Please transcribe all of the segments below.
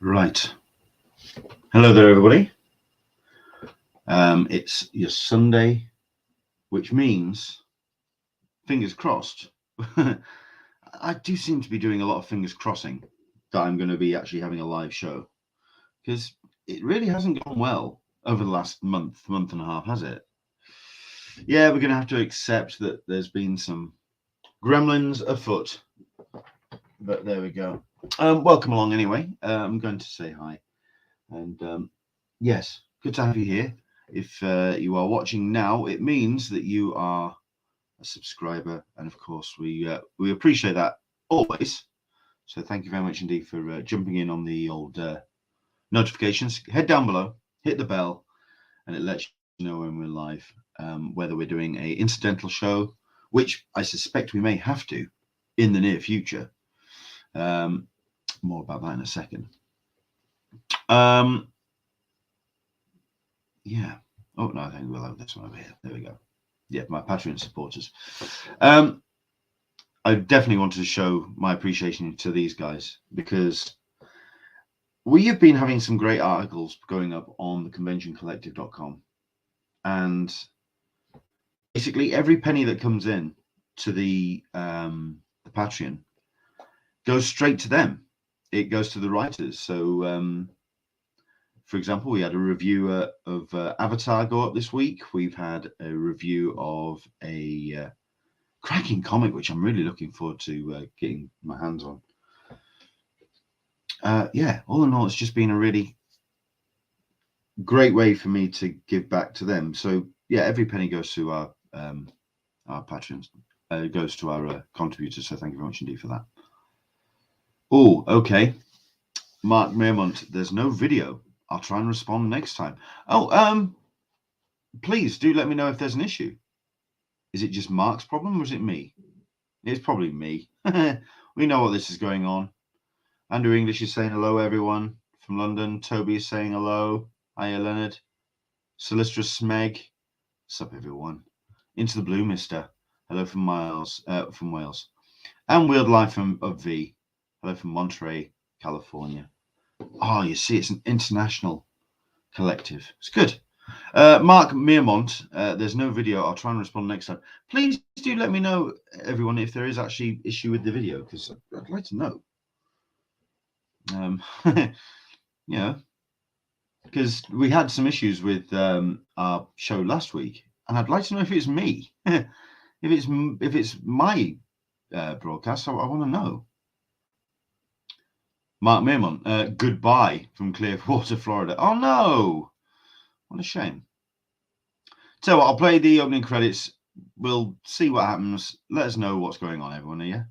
Right. Hello there, everybody. It's your Sunday, which means, fingers crossed, I do seem to be doing a lot of fingers crossing that I'm going to be actually having a live show, because it really hasn't gone well over the last month and a half, has it? Yeah, we're going to have to accept that there's been some gremlins afoot, but there we go. Welcome along anyway. I'm going to say hi. And yes, good to have you here. If you are watching now, it means that you are a subscriber, and of course we appreciate that always. So thank you very much indeed for jumping in on the old notifications. Head down below, hit the bell, and it lets you know when we're live, whether we're doing a incidental show, which I suspect we may have to in the near future. More about that in a second. Yeah. Oh, no, I think we'll have this one over here. There we go. Yeah, my Patreon supporters. I definitely wanted to show my appreciation to these guys, because we have been having some great articles going up on the conventioncollective.com. And basically every penny that comes in to the Patreon goes straight to them. It goes to the writers. So, for example, we had a review of Avatar go up this week. We've had a review of a cracking comic, which I'm really looking forward to getting my hands on. Yeah, all in all, it's just been a really great way for me to give back to them. So, yeah, every penny goes to our patrons. It goes to our contributors. So thank you very much indeed for that. Oh, okay. Mark Mearmont, there's no video. I'll try and respond next time. Oh, please do let me know if there's an issue. Is it just Mark's problem or is it me? It's probably me. We know what this is going on. Andrew English is saying hello, everyone from London. Toby is saying hello. Hiya, Leonard. Solistra Smeg. What's up, everyone? Into the Blue, mister. Hello from Miles, from Wales. And Weird Life of V. Hello from Monterey, California. Oh, you see, it's an international collective. It's good. Mark Mearmont, there's no video. I'll try and respond next time. Please do let me know, everyone, if there is actually issue with the video, because I'd like to know. Yeah, because we had some issues with our show last week, and I'd like to know if it's me. if it's my broadcast, I want to know. Mark Mearmont, goodbye from Clearwater, Florida. Oh no, what a shame. So I'll play the opening credits. We'll see what happens. Let us know what's going on, everyone. Yeah.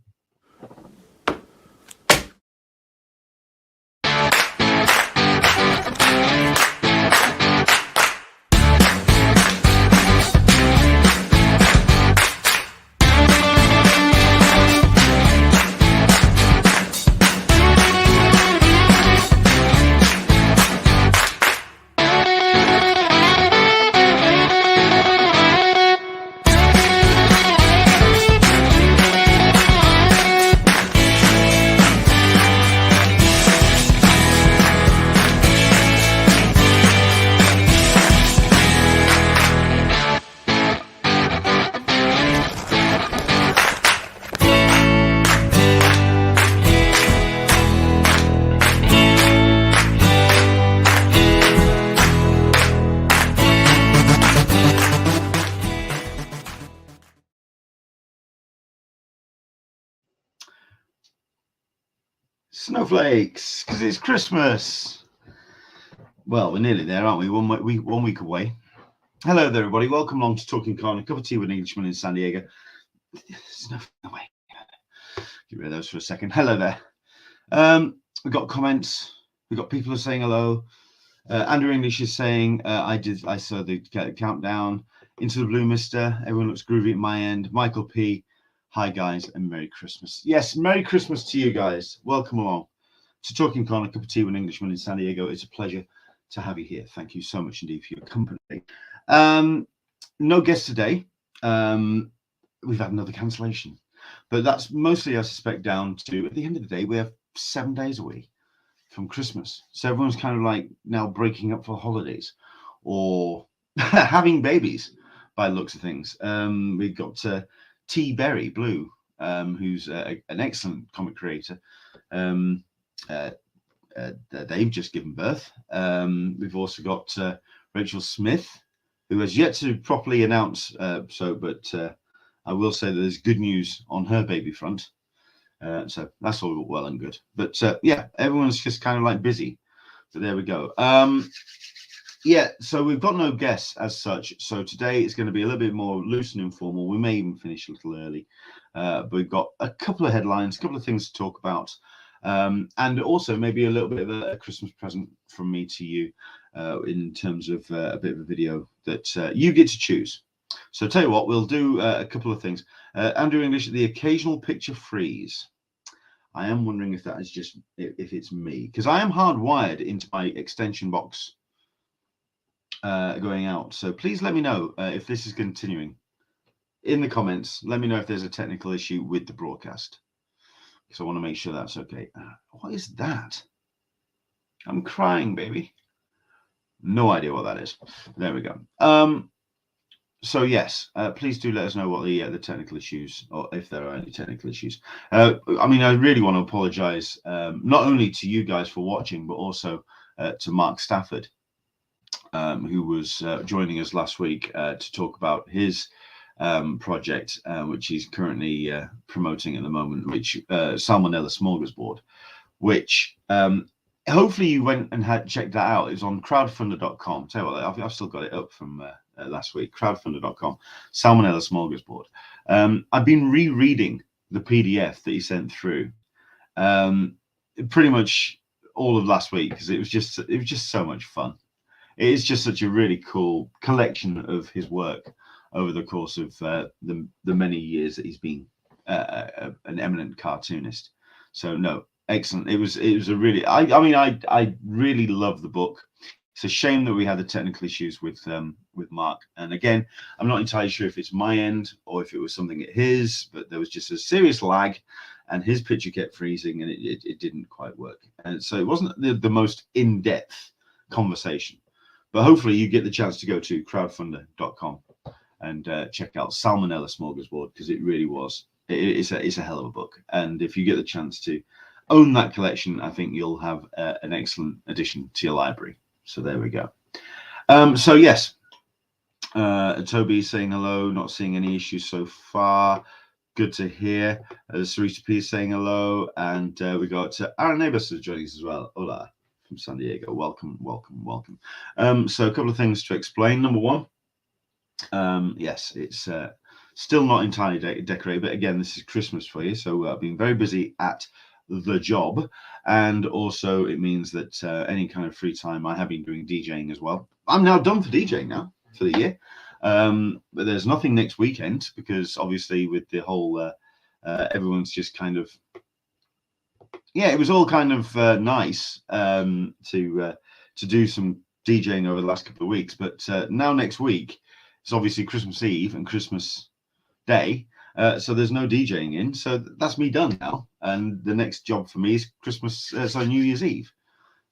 Snowflakes, because it's Christmas. Well, we're nearly there, aren't we? 1 week away. Hello there, everybody. Welcome along to Talkin Con, a cup of tea with an Englishman in San Diego. There's nothing away. Get rid of those for a second. Hello there. We've got comments. We've got people who are saying hello. Andrew English is saying, I saw the countdown. Into the Blue, mister. Everyone looks groovy at my end. Michael P. Hi, guys, and Merry Christmas. Yes, Merry Christmas to you guys. Welcome along to Talkin Con, a cup of tea with an Englishman in San Diego. It's a pleasure to have you here. Thank you so much indeed for your company. No guest today. We've had another cancellation, but that's mostly, I suspect, down to, at the end of the day, we have 7 days away. from Christmas. So everyone's kind of like now breaking up for holidays or having babies by the looks of things. We've got T. Berry Blue, who's an excellent comic creator. They've just given birth. We've also got Rachel Smith, who has yet to properly announce, but I will say that there's good news on her baby front. So that's all well and good. But yeah, everyone's just kind of like busy. So there we go. Yeah, so we've got no guests as such. So today it's going to be a little bit more loose and informal. We may even finish a little early. But we've got a couple of headlines, a couple of things to talk about. And also maybe a little bit of a Christmas present from me to you in terms of a bit of a video that you get to choose. So tell you what, we'll do a couple of things. Andrew English, the occasional picture freeze. I am wondering if that is just, if it's me, because I am hardwired into my extension box going out. So please let me know if this is continuing. In the comments, let me know if there's a technical issue with the broadcast, because I want to make sure that's okay. What is that? I'm crying, baby. No idea what that is. There we go. So yes, please do let us know what the technical issues, or if there are any technical issues. I mean, I really want to apologize not only to you guys for watching, but also to Mark Stafford, who was joining us last week to talk about his project, which he's currently promoting at the moment, which Salmonella Smorgasbord, which hopefully you went and had checked that out. It's on crowdfunder.com. Tell you what, I've still got it up from last week. Crowdfunder.com, Salmonella Smorgasbord. I've been rereading the PDF that he sent through pretty much all of last week, because it was just so much fun. It is just such a really cool collection of his work over the course of the many years that he's been an eminent cartoonist. So no, excellent. It was a really, I really love the book. It's a shame that we had the technical issues with Mark. And again, I'm not entirely sure if it's my end or if it was something at his, but there was just a serious lag, and his picture kept freezing, and it didn't quite work. And so it wasn't the most in-depth conversation. But hopefully you get the chance to go to crowdfunder.com and check out Salmonella Smorgasbord, because it really was. It's a hell of a book. And if you get the chance to own that collection, I think you'll have an excellent addition to your library. So there we go. So yes, Toby saying hello, not seeing any issues so far. Good to hear. Sarita P is saying hello. And we got Aaron Neighbors joining us as well. Hola. From San Diego. Welcome. So a couple of things to explain. Number one, yes, it's still not entirely decorated, but again, this is Christmas for you, so I've been very busy at the job, and also it means that any kind of free time I have been doing DJing as well. I'm now done for DJing now for the year, but there's nothing next weekend, because obviously with the whole everyone's just kind of, yeah, it was all kind of nice to do some DJing over the last couple of weeks. But now next week, it's obviously Christmas Eve and Christmas Day. So there's no DJing in. So that's me done now. And the next job for me is New Year's Eve.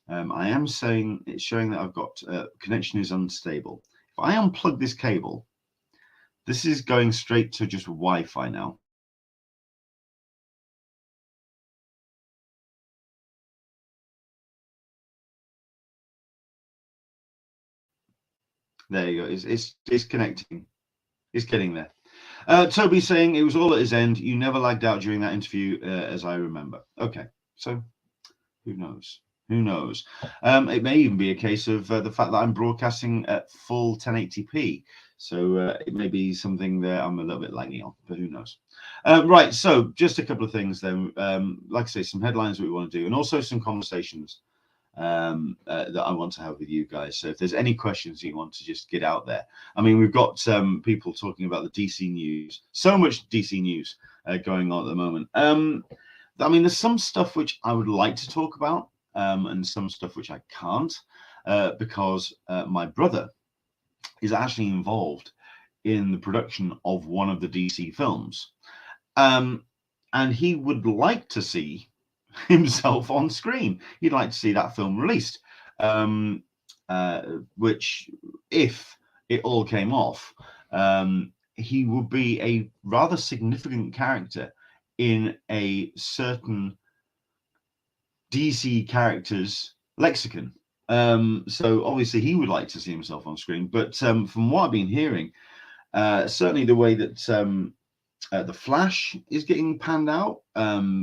I am saying, it's showing that I've got connection is unstable. If I unplug this cable, this is going straight to just Wi-Fi now. There you go. It's connecting. It's getting there. Toby saying it was all at his end. You never lagged out during that interview, as I remember. Okay, so who knows? Who knows? It may even be a case of the fact that I'm broadcasting at full 1080p. So it may be something that I'm a little bit laggy on, but who knows? Right, so just a couple of things then. Like I say, some headlines that we want to do, and also some conversations that I want to have with you guys. So if there's any questions you want to just get out there. I mean, we've got people talking about the DC news, so much DC news going on at the moment. I mean, there's some stuff which I would like to talk about, and some stuff which I can't, because my brother is actually involved in the production of one of the DC films. And he would like to see himself on screen. He'd like to see that film released, which, if it all came off, he would be a rather significant character in a certain DC character's lexicon. So obviously he would like to see himself on screen, but from what I've been hearing, certainly the way that the Flash is getting panned out,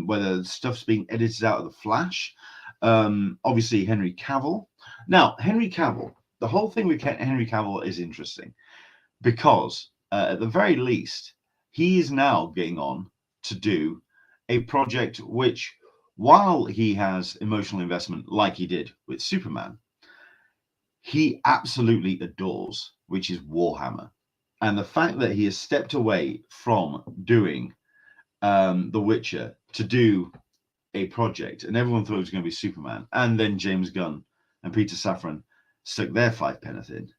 whether stuff's being edited out of the Flash, obviously Henry Cavill. Now, Henry Cavill, the whole thing with Henry Cavill is interesting because at the very least, he is now getting on to do a project which, while he has emotional investment like he did with Superman, he absolutely adores, which is Warhammer. And the fact that he has stepped away from doing The Witcher to do a project, and everyone thought it was going to be Superman, and then James Gunn and Peter Safran stuck their 5 pence in.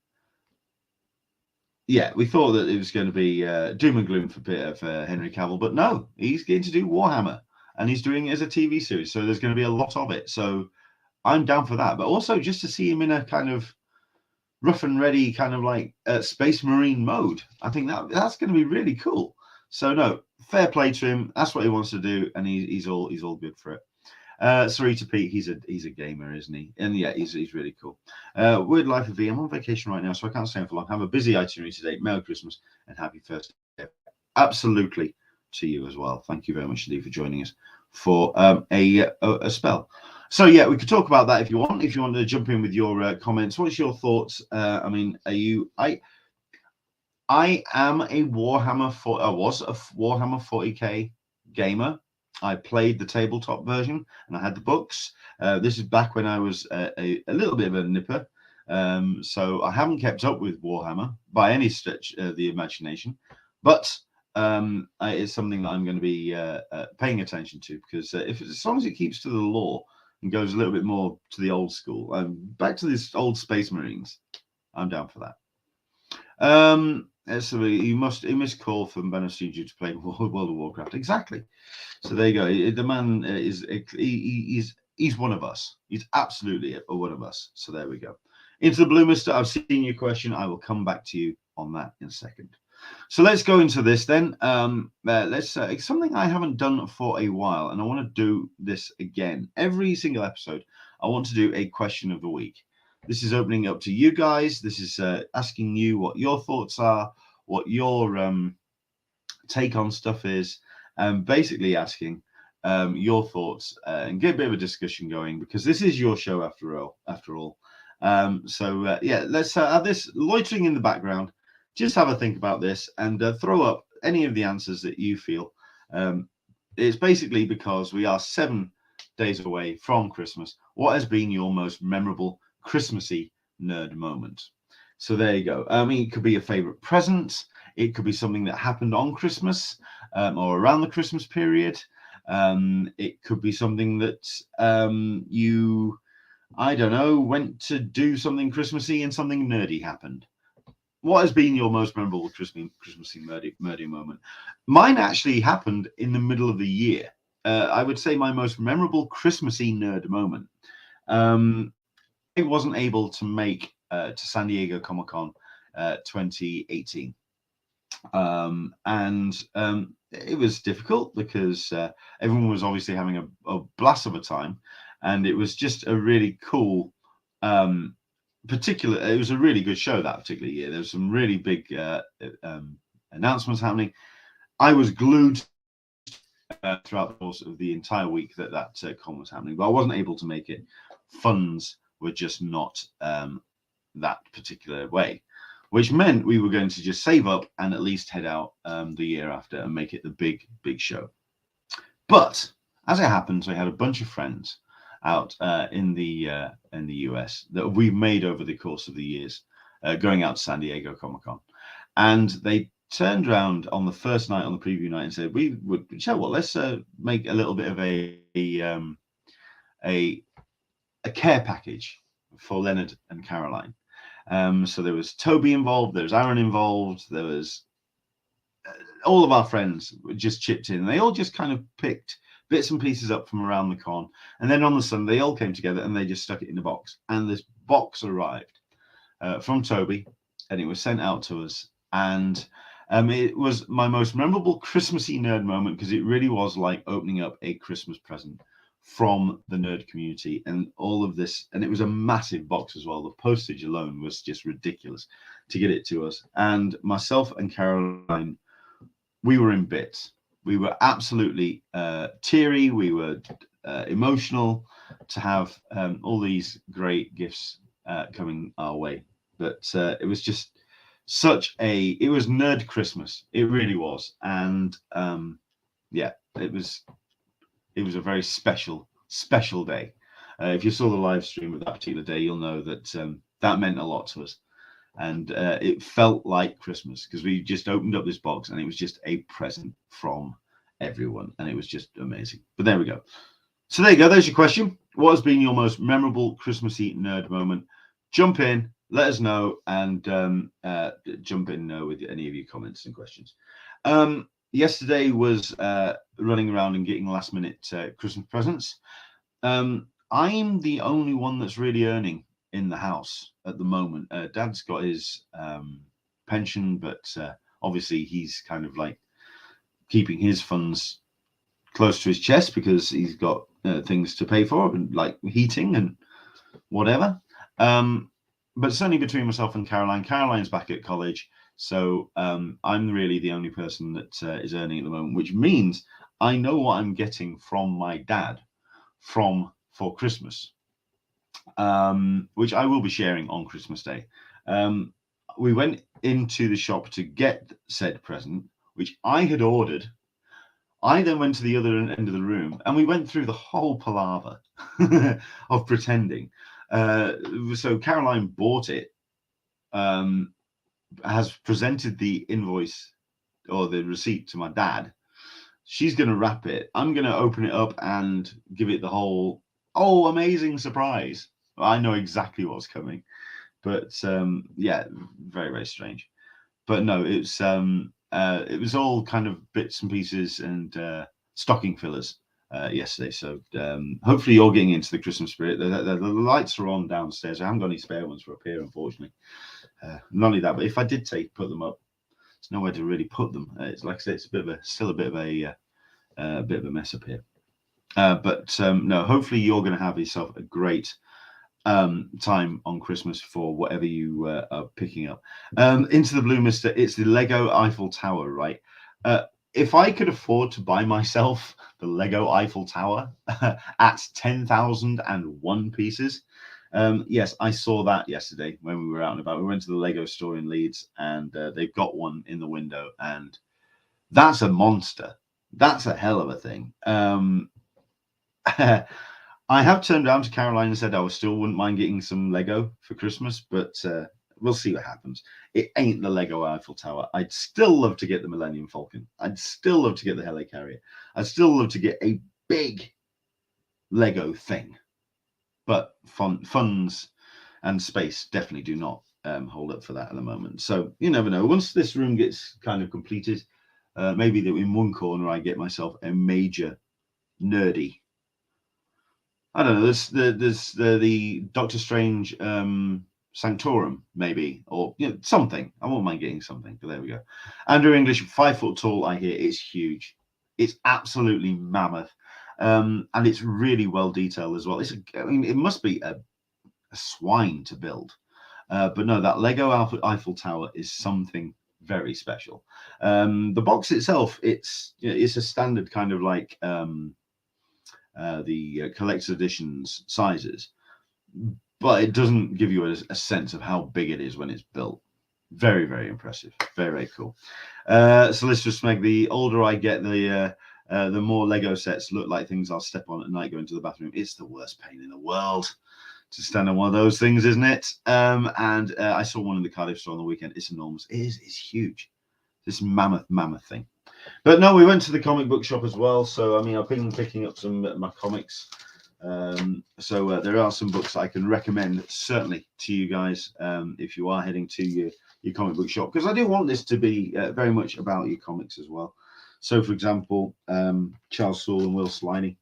Yeah, we thought that it was going to be doom and gloom for Henry Cavill, but no, he's getting to do Warhammer, and he's doing it as a TV series, so there's going to be a lot of it. So I'm down for that, but also just to see him in a kind of rough and ready kind of like Space Marine mode. I think that's going to be really cool. So no, fair play to him. That's what he wants to do, and he's all good for it. Sorry to Pete, he's a gamer, isn't he? And yeah, he's really cool. Word Life of V, I'm on vacation right now, so I can't stay on for long. Have a busy itinerary today. Merry Christmas and happy first day. Absolutely to you as well. Thank you very much indeed for joining us for a spell. So yeah, we could talk about that if you want. If you want to jump in with your comments, what's your thoughts? I mean, I am a Warhammer I was a Warhammer 40k gamer. I played the tabletop version and I had the books. This is back when I was a little bit of a nipper. So I haven't kept up with Warhammer by any stretch of the imagination, but it's something that I'm going to be paying attention to, because as long as it keeps to the lore and goes a little bit more to the old school, back to this old Space Marines, I'm down for that. So you must call from Banner Studio to play World of Warcraft. Exactly. So there you go. The man he's one of us. He's absolutely one of us. So there we go. Into the Blue Mister, I've seen your question. I will come back to you on that in a second. So let's go into this then. It's something I haven't done for a while, and I want to do this again. Every single episode, I want to do a question of the week. This is opening up to you guys. This is asking you what your thoughts are, what your take on stuff is, and basically asking your thoughts and get a bit of a discussion going, because this is your show after all. Yeah, let's have this loitering in the background. Just have a think about this and throw up any of the answers that you feel. It's basically because we are 7 days away from Christmas. What has been your most memorable Christmassy nerd moment? So there you go. I mean, it could be a favorite present. It could be something that happened on Christmas or around the Christmas period. It could be something that you, I don't know, went to do something Christmassy and something nerdy happened. What has been your most memorable Christmassy nerdy moment? Mine actually happened in the middle of the year. I would say my most memorable Christmassy nerd moment. I wasn't able to make to San Diego Comic Con 2018. It was difficult because everyone was obviously having a blast of a time, and it was just a really cool it was a really good show that particular year. There was some really big announcements happening. I was glued throughout the course of the entire week that con was happening, but I wasn't able to make it. Funds were just not that particular way, which meant we were going to just save up and at least head out the year after and make it the big show. But as it happens, I had a bunch of friends out in the US that we've made over the course of the years, going out to San Diego Comic Con, and they turned around on the first night, on the preview night, and said, "We would, you know what? Let's make a little bit of a care package for Leonard and Caroline." So there was Toby involved, there was Aaron involved, there was all of our friends just chipped in. They all just kind of picked bits and pieces up from around the con. And then on the Sunday, they all came together and they just stuck it in a box. And this box arrived from Toby, and it was sent out to us. And it was my most memorable Christmassy nerd moment, because it really was like opening up a Christmas present from the nerd community and all of this. And it was a massive box as well. The postage alone was just ridiculous to get it to us. And myself and Caroline, we were in bits. We were absolutely teary. We were emotional to have all these great gifts coming our way. But it was just it was nerd Christmas. It really was. And yeah, it was a very special day. If you saw the live stream of that particular day, you'll know that that meant a lot to us. And it felt like Christmas, because we just opened up this box and it was just a present from everyone, and it was just amazing. But there we go. So there you go. There's your question. What has been your most memorable Christmassy nerd moment? Jump in, let us know, and jump in with any of your comments and questions. Yesterday was running around and getting last minute Christmas presents. I'm the only one that's really earning in the house at the moment. Dad's got his pension, but obviously he's kind of like keeping his funds close to his chest, because he's got things to pay for, and like heating and whatever. But it's only between myself and Caroline. Caroline's back at college, so I'm really the only person that is earning at the moment, which means I know what I'm getting from my dad for Christmas, which I will be sharing on Christmas Day. We went into the shop to get said present, which I had ordered. I then went to the other end of the room, and we went through the whole palaver of pretending. So Caroline bought it, has presented the invoice or the receipt to my dad. She's going to wrap it. I'm going to open it up and give it the whole, oh, amazing surprise. I know exactly what's coming. But yeah, very, very strange. But no, it was all kind of bits and pieces and stocking fillers yesterday. So hopefully you're getting into the Christmas spirit. The lights are on downstairs. I haven't got any spare ones for up here, unfortunately. Not only that, but if I did put them up, there's nowhere to really put them. It's like I said, it's still a bit of a mess up here. But no, hopefully you're going to have yourself a great time on Christmas for whatever you are picking up. Into the Blue Mister, it's the Lego Eiffel Tower, right? If I could afford to buy myself the Lego Eiffel Tower at 10,001 pieces, yes, I saw that yesterday when we were out and about. We went to the Lego store in Leeds, and they've got one in the window, and that's a monster. That's a hell of a thing. I have turned around to Caroline and said I still wouldn't mind getting some Lego for Christmas, but we'll see what happens. It ain't the Lego Eiffel Tower. I'd still love to get the Millennium Falcon. I'd still love to get the Helicarrier. I'd still love to get a big Lego thing. But funds and space definitely do not hold up for that at the moment. So you never know. Once this room gets kind of completed, maybe that in one corner I get myself a major nerdy, I don't know, there's the Doctor Strange Sanctorum, maybe, or something. I won't mind getting something, but there we go. Andrew English, 5 foot tall, I hear. It's huge. It's absolutely mammoth. And it's really well detailed as well. I mean, it must be a swine to build. But no, that Lego Eiffel Tower is something very special. The box itself, it's a standard kind of like the collector's editions sizes, but it doesn't give you a sense of how big it is when it's built. Very, very impressive. Very, very cool. Solicitor Smeg, the older I get, the more Lego sets look like things I'll step on at night going to the bathroom. It's the worst pain in the world to stand on one of those things, isn't it? And I saw one in the Cardiff store on the weekend. It's enormous. It's huge. This mammoth thing. But no, we went to the comic book shop as well. So, I mean, I've been picking up some of my comics. So there are some books I can recommend, certainly, to you guys if you are heading to your comic book shop. Because I do want this to be very much about your comics as well. So, for example, Charles Soule and Will Sliney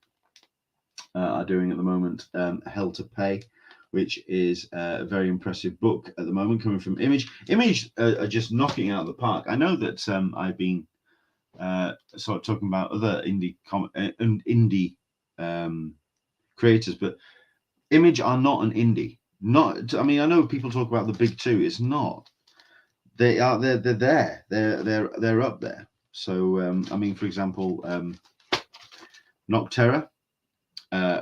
are doing at the moment Hell to Pay, which is a very impressive book at the moment, coming from Image. Image are just knocking it out of the park. I know that I've been sort of talking about other indie creators, but Image are not an indie. Not, I mean, I know people talk about the big two. It's not. They are. They're there. They're up there. So I mean, for example, Nocterra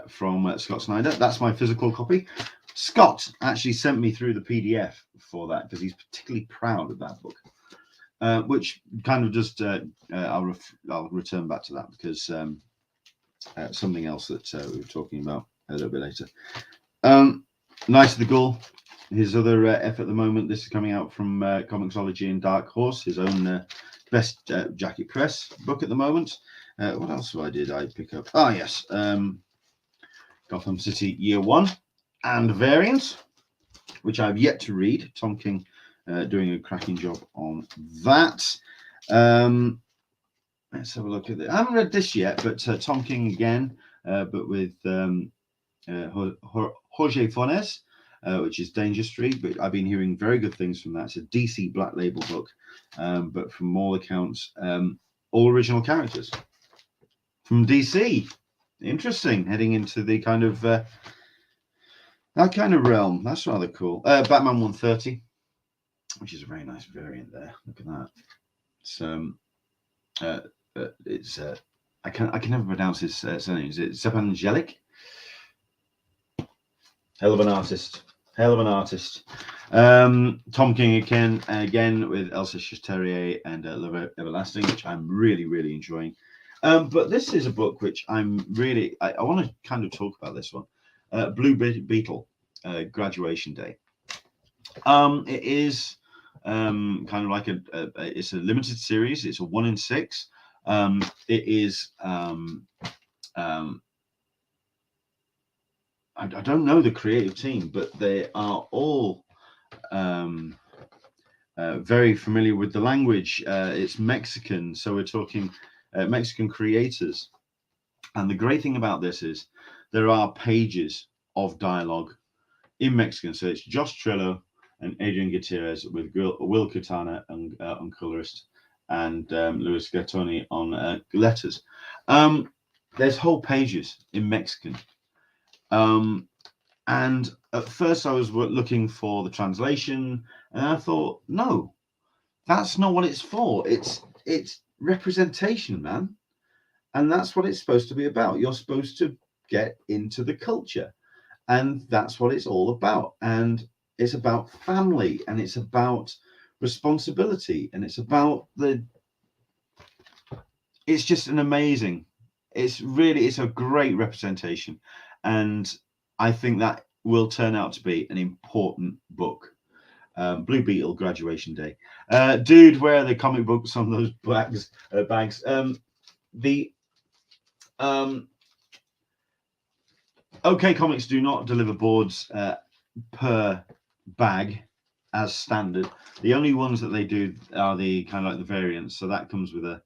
from Scott Snyder. That's my physical copy. Scott actually sent me through the PDF for that because he's particularly proud of that book, which kind of just I'll return back to that because something else that we were talking about a little bit later. Nice of the Ghoul, his other effort at the moment. This is coming out from Comixology and Dark Horse, his own best jacket press book at the moment. What else did I pick up? Oh yes, Gotham City Year One and Variants, which I've yet to read. Tom King doing a cracking job on that. Let's have a look at it. I haven't read this yet, but Tom King again, but with Jorge Fornes, which is Danger Street. But I've been hearing very good things from that. It's a DC Black Label book, but from all accounts, all original characters from DC. Interesting, heading into the kind of that kind of realm. That's rather cool. Batman 130, which is a very nice variant there. Look at that. It's I can never pronounce his surname. Is it Sepangelic? Hell of an artist. Tom King again with Elsa Chaterier and Love Everlasting, which I'm really enjoying. But this is a book which I'm really I want to kind of talk about this one. Blue Beetle, Graduation Day. It is kind of like it's a limited series. It's a 1 in 6. It is I don't know the creative team, but they are all very familiar with the language. It's Mexican, so we're talking Mexican creators. And the great thing about this is there are pages of dialogue in Mexican. So it's Josh Trillo and Adrian Gutierrez with Will Katana on colorist and Luis Gattoni on letters. There's whole pages in Mexican. And at first I was looking for the translation, and I thought, no, that's not what it's for. It's representation, man. And that's what it's supposed to be about. You're supposed to get into the culture, and that's what it's all about. And it's about family, and it's about responsibility, and it's about it's just an amazing, it's a great representation. And I think that will turn out to be an important book. Blue Beetle, Graduation Day. Dude, where are the comic books on those bags? OK Comics do not deliver boards per bag as standard. The only ones that they do are the kind of like the variants. So that comes with a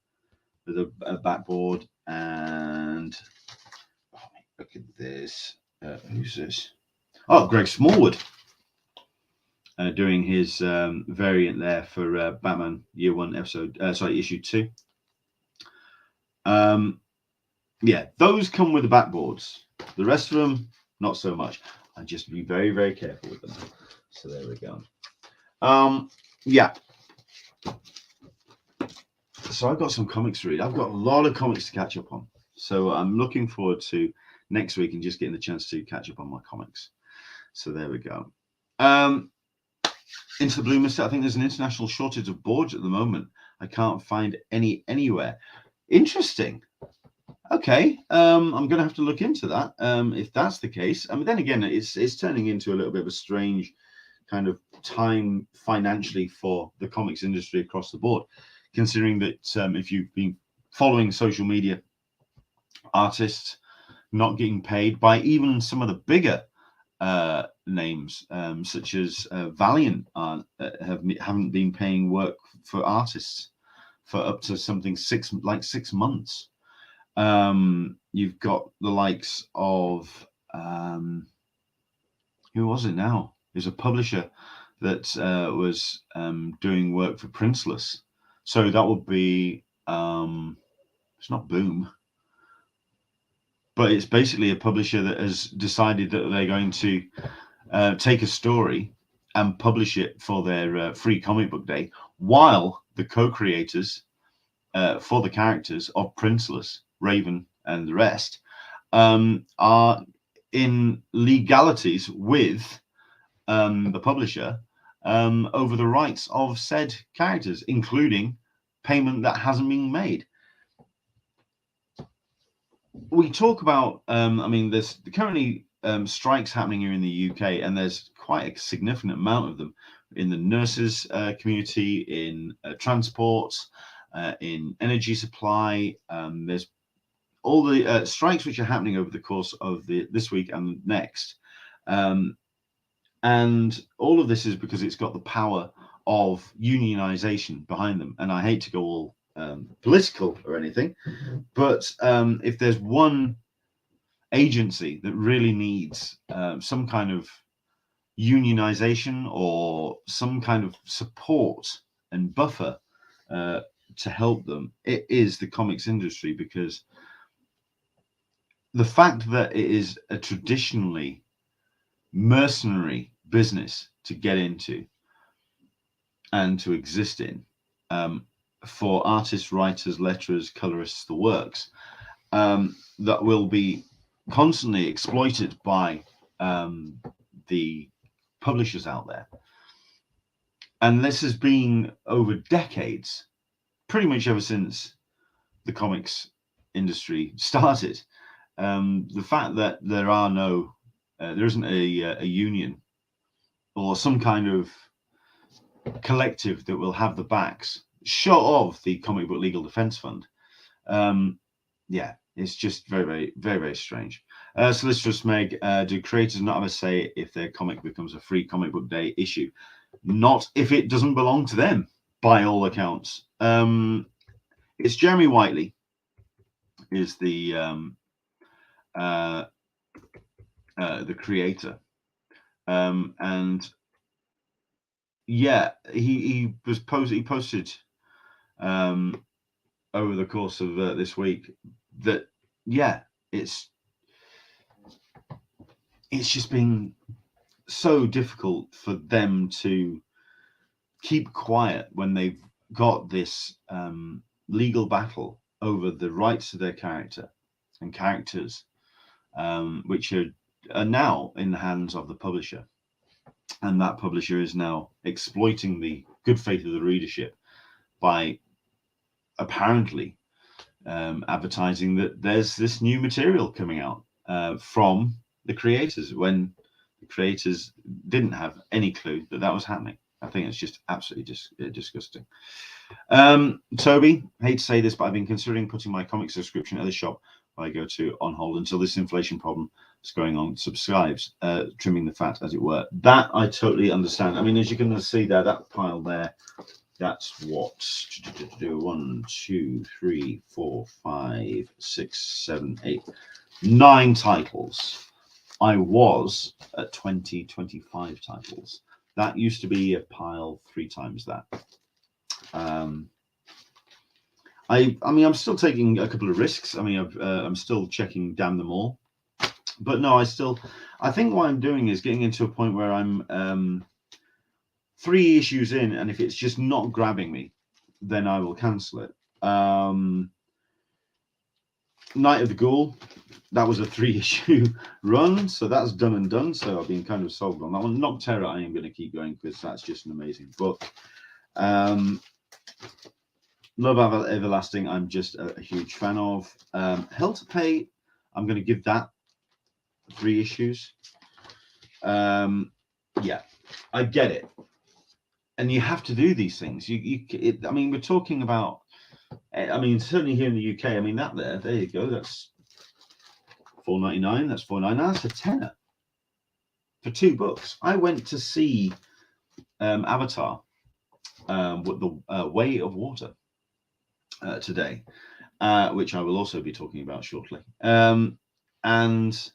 backboard. And look at this. Who's this? Oh, Greg Smallwood doing his variant there for Batman Year One issue 2. Yeah, those come with the backboards. The rest of them, not so much. I just be very careful with them. So there we go. Yeah. So I've got some comics to read. I've got a lot of comics to catch up on. So I'm looking forward to next week and just getting the chance to catch up on my comics. So there we go. Into the Blue Mist, I think there's an international shortage of boards at the moment. I can't find any anywhere. Interesting. Okay, I'm going to have to look into that if that's the case. I mean, then again, it's turning into a little bit of a strange kind of time financially for the comics industry across the board, considering that if you've been following social media, artists not getting paid by even some of the bigger names, such as Valiant, haven't been paying work for artists for up to something 6 months. You've got the likes of who was it now? There's a publisher that was doing work for Princeless. So that would be it's not Boom, but it's basically a publisher that has decided that they're going to take a story and publish it for their free comic book day, while the co-creators for the characters of Princeless, Raven, and the rest are in legalities with the publisher over the rights of said characters, including payment that hasn't been made. We talk about, I mean, there's currently strikes happening here in the UK, and there's quite a significant amount of them in the nurses community, in transport, in energy supply. There's all the strikes which are happening over the course of this week and next. And all of this is because it's got the power of unionization behind them. And I hate to go all political or anything, but if there's one agency that really needs some kind of unionization or some kind of support and buffer to help them, it is the comics industry, because the fact that it is a traditionally mercenary business to get into and to exist in, for artists, writers, letterers, colorists, the works, that will be constantly exploited by the publishers out there. And this has been over decades, pretty much ever since the comics industry started. The fact that there are no, there isn't a union or some kind of collective that will have the backs, short of the Comic Book Legal Defense Fund. Yeah, it's just very, very, very, very strange. Solicitress Meg, do creators not have a say if their comic becomes a free comic book day issue? Not if it doesn't belong to them, by all accounts. It's Jeremy Whiteley is the creator, and yeah, he posted over the course of this week that, yeah, it's just been so difficult for them to keep quiet when they've got this legal battle over the rights of their character and characters, which are now in the hands of the publisher. And that publisher is now exploiting the good faith of the readership by apparently advertising that there's this new material coming out from the creators, when the creators didn't have any clue that that was happening. I think it's just absolutely disgusting. Toby, hate to say this, but I've been considering putting my comic subscription at the shop I go to on hold until this inflation problem is going on subsides, trimming the fat, as it were. That I totally understand. I mean, as you can see there, that pile there, that's what, 1, 2, 3, 4, 5, 6, 7, 8, 9 titles. I was at 20, 25 titles. That used to be a pile 3 times that. I mean, I'm still taking a couple of risks. I mean, I'm still checking Damn Them All, but no, I think what I'm doing is getting into a point where I'm 3 issues in, and if it's just not grabbing me, then I will cancel it. Night of the Ghoul, that was a 3-issue run, so that's done and done. So I've been kind of sold on that one. Nocterra, I am going to keep going because that's just an amazing book. Love Everlasting, I'm just a huge fan of. Hell to Pay, I'm going to give that 3 issues. Yeah, I get it. And you have to do these things. I mean, we're talking about, I mean, certainly here in the UK, I mean, there you go. That's $4.99. That's $4.99. That's a tenner for 2 books. I went to see Avatar, with the Way of Water. today, which I will also be talking about shortly. And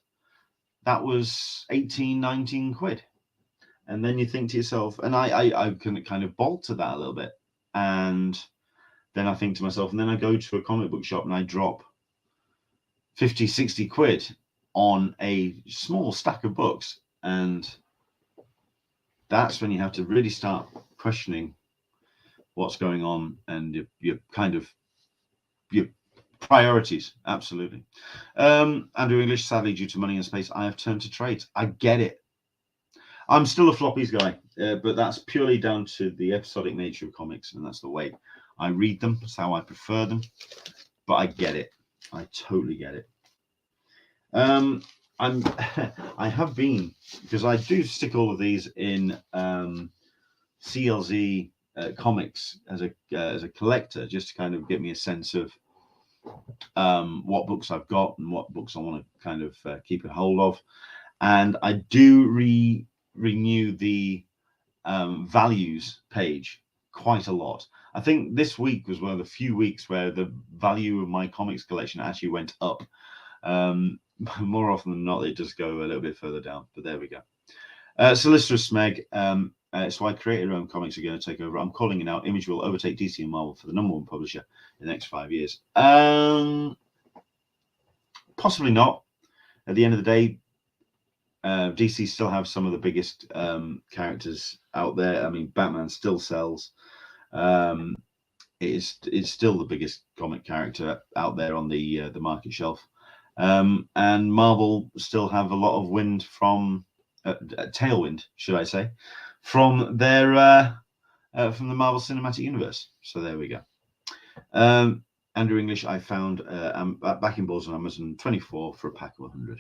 that was 18, 19 quid. And then you think to yourself, and I can kind of bolt to that a little bit. And then I think to myself, and then I go to a comic book shop and I drop 50, 60 quid on a small stack of books. And that's when you have to really start questioning what's going on and your kind of your priorities. Absolutely. Andrew English, sadly, due to money and space, I have turned to trades. I get it. I'm still a floppies guy, but that's purely down to the episodic nature of comics, and that's the way I read them. That's how I prefer them. But I get it. I totally get it. I have been, because I do stick all of these in CLZ comics as a collector, just to kind of get me a sense of what books I've got and what books I want to kind of keep a hold of. And I do renew the values page quite a lot. I think this week was one of the few weeks where the value of my comics collection actually went up. More often than not, they just go a little bit further down, but there we go. Solicitor Smeg, so I created her own comics are going to take over. I'm calling it now. Image will overtake DC and Marvel for the #1 publisher in the next 5 years. Possibly not. At the end of the day, DC still have some of the biggest characters out there. I mean, Batman still sells. It's still the biggest comic character out there on the market shelf. And Marvel still have a lot of wind from tailwind, should I say, from their from the Marvel Cinematic Universe. So there we go. Andrew English, I found backing balls on Amazon 24 for a pack of 100.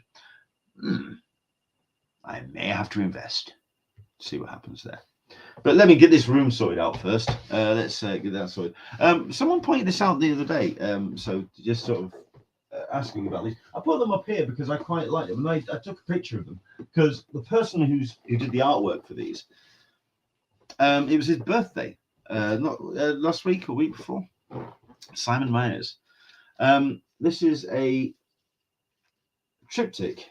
I may have to invest. See what happens there. But let me get this room sorted out first. Let's get that sorted. Someone pointed this out the other day. So just sort of asking about these. I put them up here because I quite like them. And I took a picture of them because the person who did the artwork for these, it was his birthday, not last week or week before. Simon Myers. This is a triptych.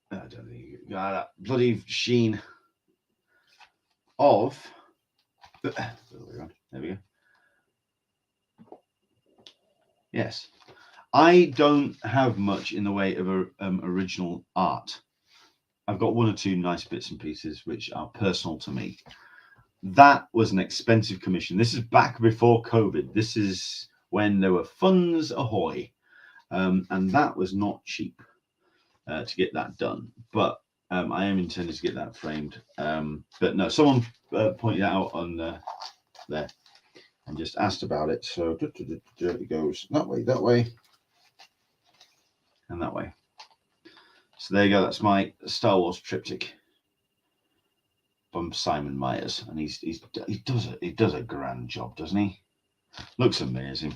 I don't think you got that bloody sheen of. There we go. Yes, I don't have much in the way of original art. I've got one or two nice bits and pieces which are personal to me. That was an expensive commission. This is back before COVID. This is when there were funds ahoy, and that was not cheap to get that done. But I am intending to get that framed. But no, someone pointed out on there and just asked about it. So it goes that way, and that way. So there you go. That's my Star Wars triptych from Simon Myers, and he does a grand job, doesn't he? Looks amazing.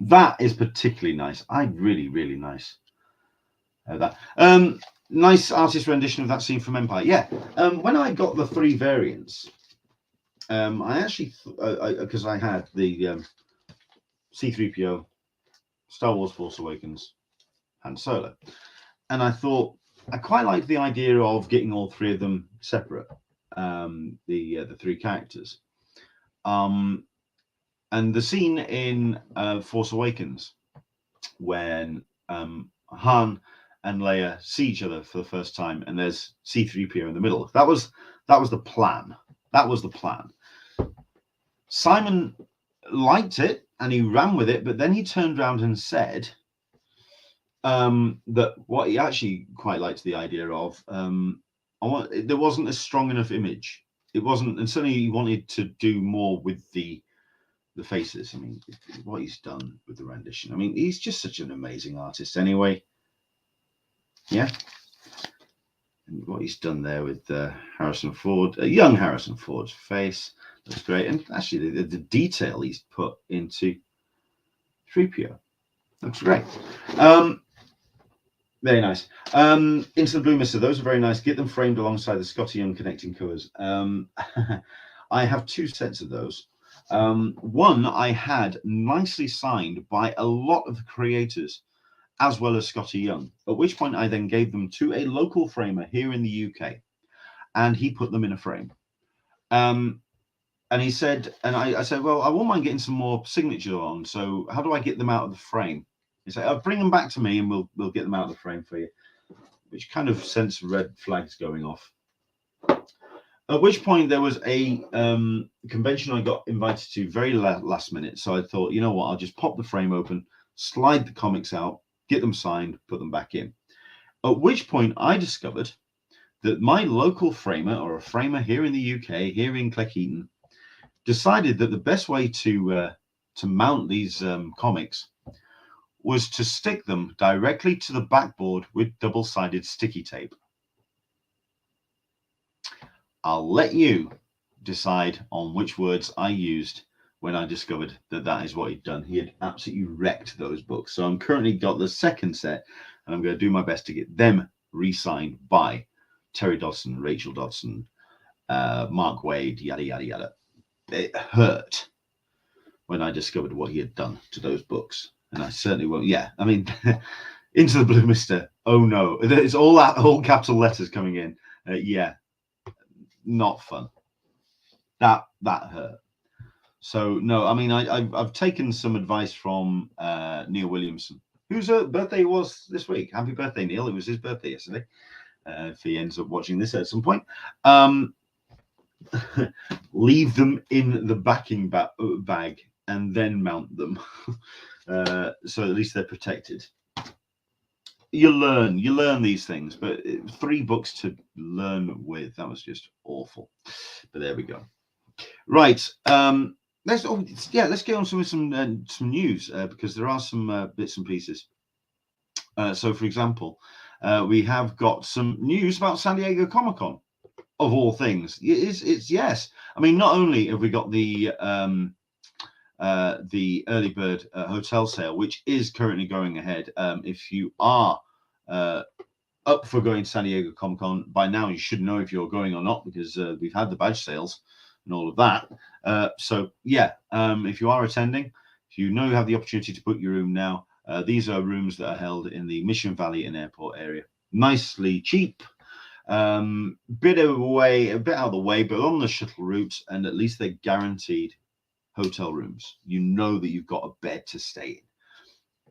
That is particularly nice. Really nice. That nice artist rendition of that scene from Empire. Yeah. When I got the 3 variants, I actually because I had the C-3PO, Star Wars Force Awakens, Han Solo, and I thought I quite liked the idea of getting all 3 of them separate, the 3 characters, and the scene in Force Awakens when Han and Leia see each other for the first time, and there's C-3PO in the middle. That was the plan. That was the plan. Simon liked it and he ran with it, but then he turned around and said that what he actually quite liked the idea of, there wasn't a strong enough image. It wasn't, and certainly he wanted to do more with the faces. I mean, what he's done with the rendition. I mean, he's just such an amazing artist anyway. Yeah. And what he's done there with Harrison Ford, young Harrison Ford's face, looks great. And actually, the detail he's put into 3PO looks great. Very nice. Into the Blue Mister, those are very nice. Get them framed alongside the Scotty Young connecting covers. I have 2 sets of those. One I had nicely signed by a lot of the creators, as well as Scotty Young, at which point I then gave them to a local framer here in the UK, and he put them in a frame. And he said, and I said, well, I won't mind getting some more signature on. So how do I get them out of the frame? He said, I'll bring them back to me and we'll get them out of the frame for you, which kind of sent red flags going off. At which point there was a convention I got invited to very last minute. So I thought, you know what, I'll just pop the frame open, slide the comics out, get them signed, put them back in. At which point I discovered that my local framer, or a framer here in the UK, here in Cleckheaton, decided that the best way to mount these comics was to stick them directly to the backboard with double-sided sticky tape. I'll let you decide on which words I used when I discovered that that is what he'd done. He had absolutely wrecked those books. So I'm currently got the second set, and I'm going to do my best to get them re-signed by Terry Dodson, Rachel Dodson, Mark Wade, yada, yada, yada. It hurt when I discovered what he had done to those books, and I certainly won't. Yeah, I mean, Into the Blue Mister. Oh no, it's all capital letters coming in. Yeah, not fun. That hurt. So no, I mean, I've taken some advice from Neil Williamson, whose birthday was this week. Happy birthday, Neil! It was his birthday yesterday. If he ends up watching this at some point. Leave them in the backing bag and then mount them, so at least they're protected. You learn these things, but 3 books to learn with, that was just awful. But there we go. Right, let's get on some news, because there are some bits and pieces. So for example, we have got some news about San Diego Comic-Con. Of all things, it's yes. I mean, not only have we got the early bird hotel sale, which is currently going ahead. If you are up for going to San Diego Comic-Con, by now you should know if you're going or not, because we've had the badge sales and all of that. So yeah, if you are attending, if you know you have the opportunity to book your room now, these are rooms that are held in the Mission Valley and Airport area. Nicely cheap. Bit out of the way, but on the shuttle route, and at least they're guaranteed hotel rooms. You know that you've got a bed to stay in,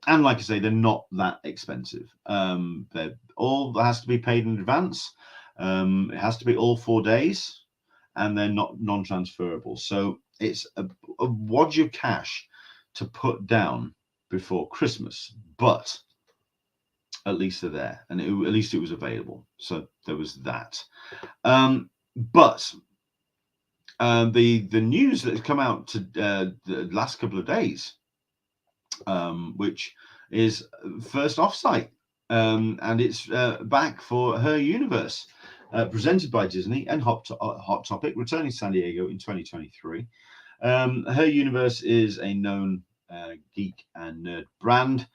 and like I say, they're not that expensive. They're all that has to be paid in advance. It has to be all 4 days, and they're not non-transferable. So it's a wad of cash to put down before Christmas, but at least they're there, and at least it was available. So there was that. But the news that has come out to the last couple of days, which is first offsite, and it's back for Her Universe, presented by Disney and Hot Topic, returning to San Diego in 2023. Her Universe is a known geek and nerd brand.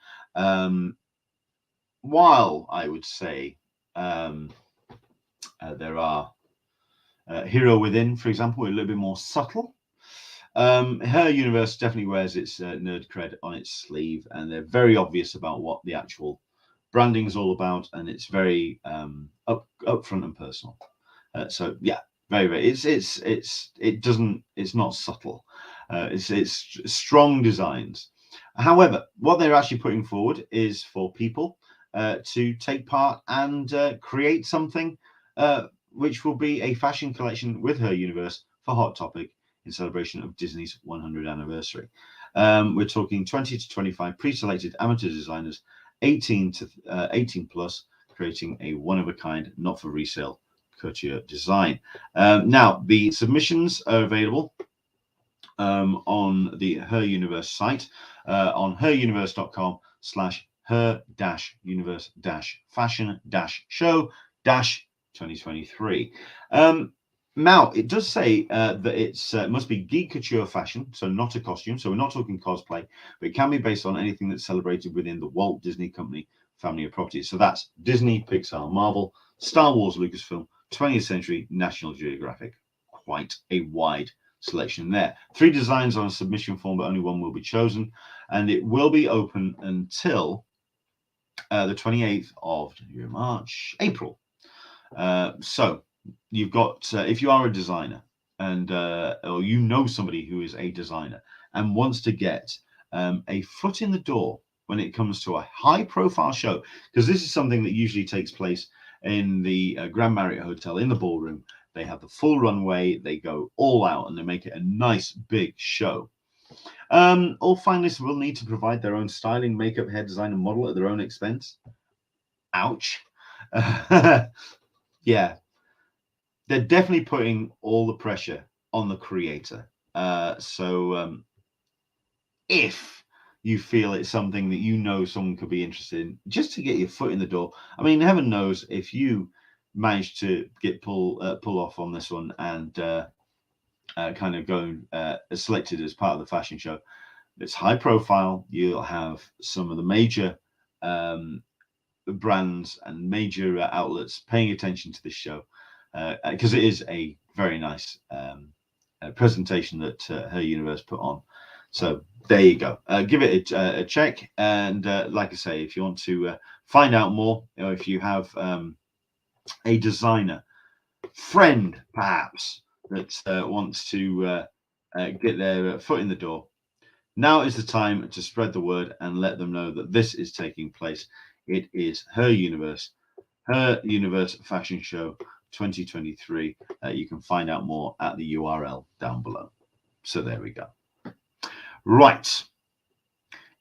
While I would say there are Hero Within, for example, a little bit more subtle. Her Universe definitely wears its nerd cred on its sleeve, and they're very obvious about what the actual branding is all about, and it's very upfront and personal. So yeah, very. It's not subtle. It's strong designs. However, what they're actually putting forward is for people to take part and create something which will be a fashion collection with Her Universe for Hot Topic in celebration of Disney's 100th anniversary. We're talking 20 to 25 pre-selected amateur designers, 18 plus, creating a one-of-a-kind, not for resale couture design. Now, the submissions are available on the Her Universe site, on heruniverse.com/her-universe-fashion-show-2023. Now, it does say that it must be geek couture fashion, so not a costume. So we're not talking cosplay, but it can be based on anything that's celebrated within the Walt Disney Company family of properties. So that's Disney, Pixar, Marvel, Star Wars, Lucasfilm, 20th Century, National Geographic. Quite a wide selection there. 3 designs on a submission form, but only one will be chosen, and it will be open until the 28th of April. So you've got, if you are a designer and or you know somebody who is a designer and wants to get a foot in the door when it comes to a high-profile show, because this is something that usually takes place in the Grand Marriott Hotel in the ballroom. They have the full runway, they go all out, and they make it a nice big show. All finalists will need to provide their own styling, makeup, hair design, and model at their own expense. Ouch. Yeah, they're definitely putting all the pressure on the creator. So if you feel it's something that you know someone could be interested in, just to get your foot in the door. I mean, heaven knows if you manage to get pull off on this one and kind of go selected as part of the fashion show. It's high profile. You'll have some of the major brands and major outlets paying attention to this show because it is a very nice presentation that Her Universe put on. So there you go. Give it a check. And like I say, if you want to find out more, or if you have a designer friend, perhaps, that wants to get their foot in the door, now is the time to spread the word and let them know that this is taking place. It is Her Universe Fashion Show 2023. You can find out more at the URL down below. So there we go. Right.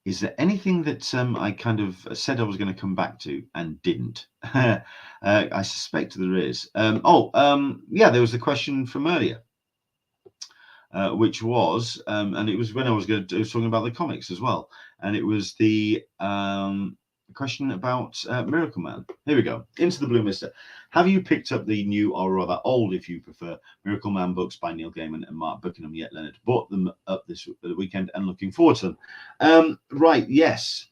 Is there anything that I kind of said I was going to come back to and didn't? I suspect there is. Yeah, there was a question from earlier, which was, and it was when I was talking about the comics as well, and it was the question about Miracle Man. Here we go. Into the Blue Mister. Have you picked up the new, or rather old, if you prefer, Miracle Man books by Neil Gaiman and Mark Buckingham yet? Leonard bought them up this weekend and looking forward to them. Right, yes.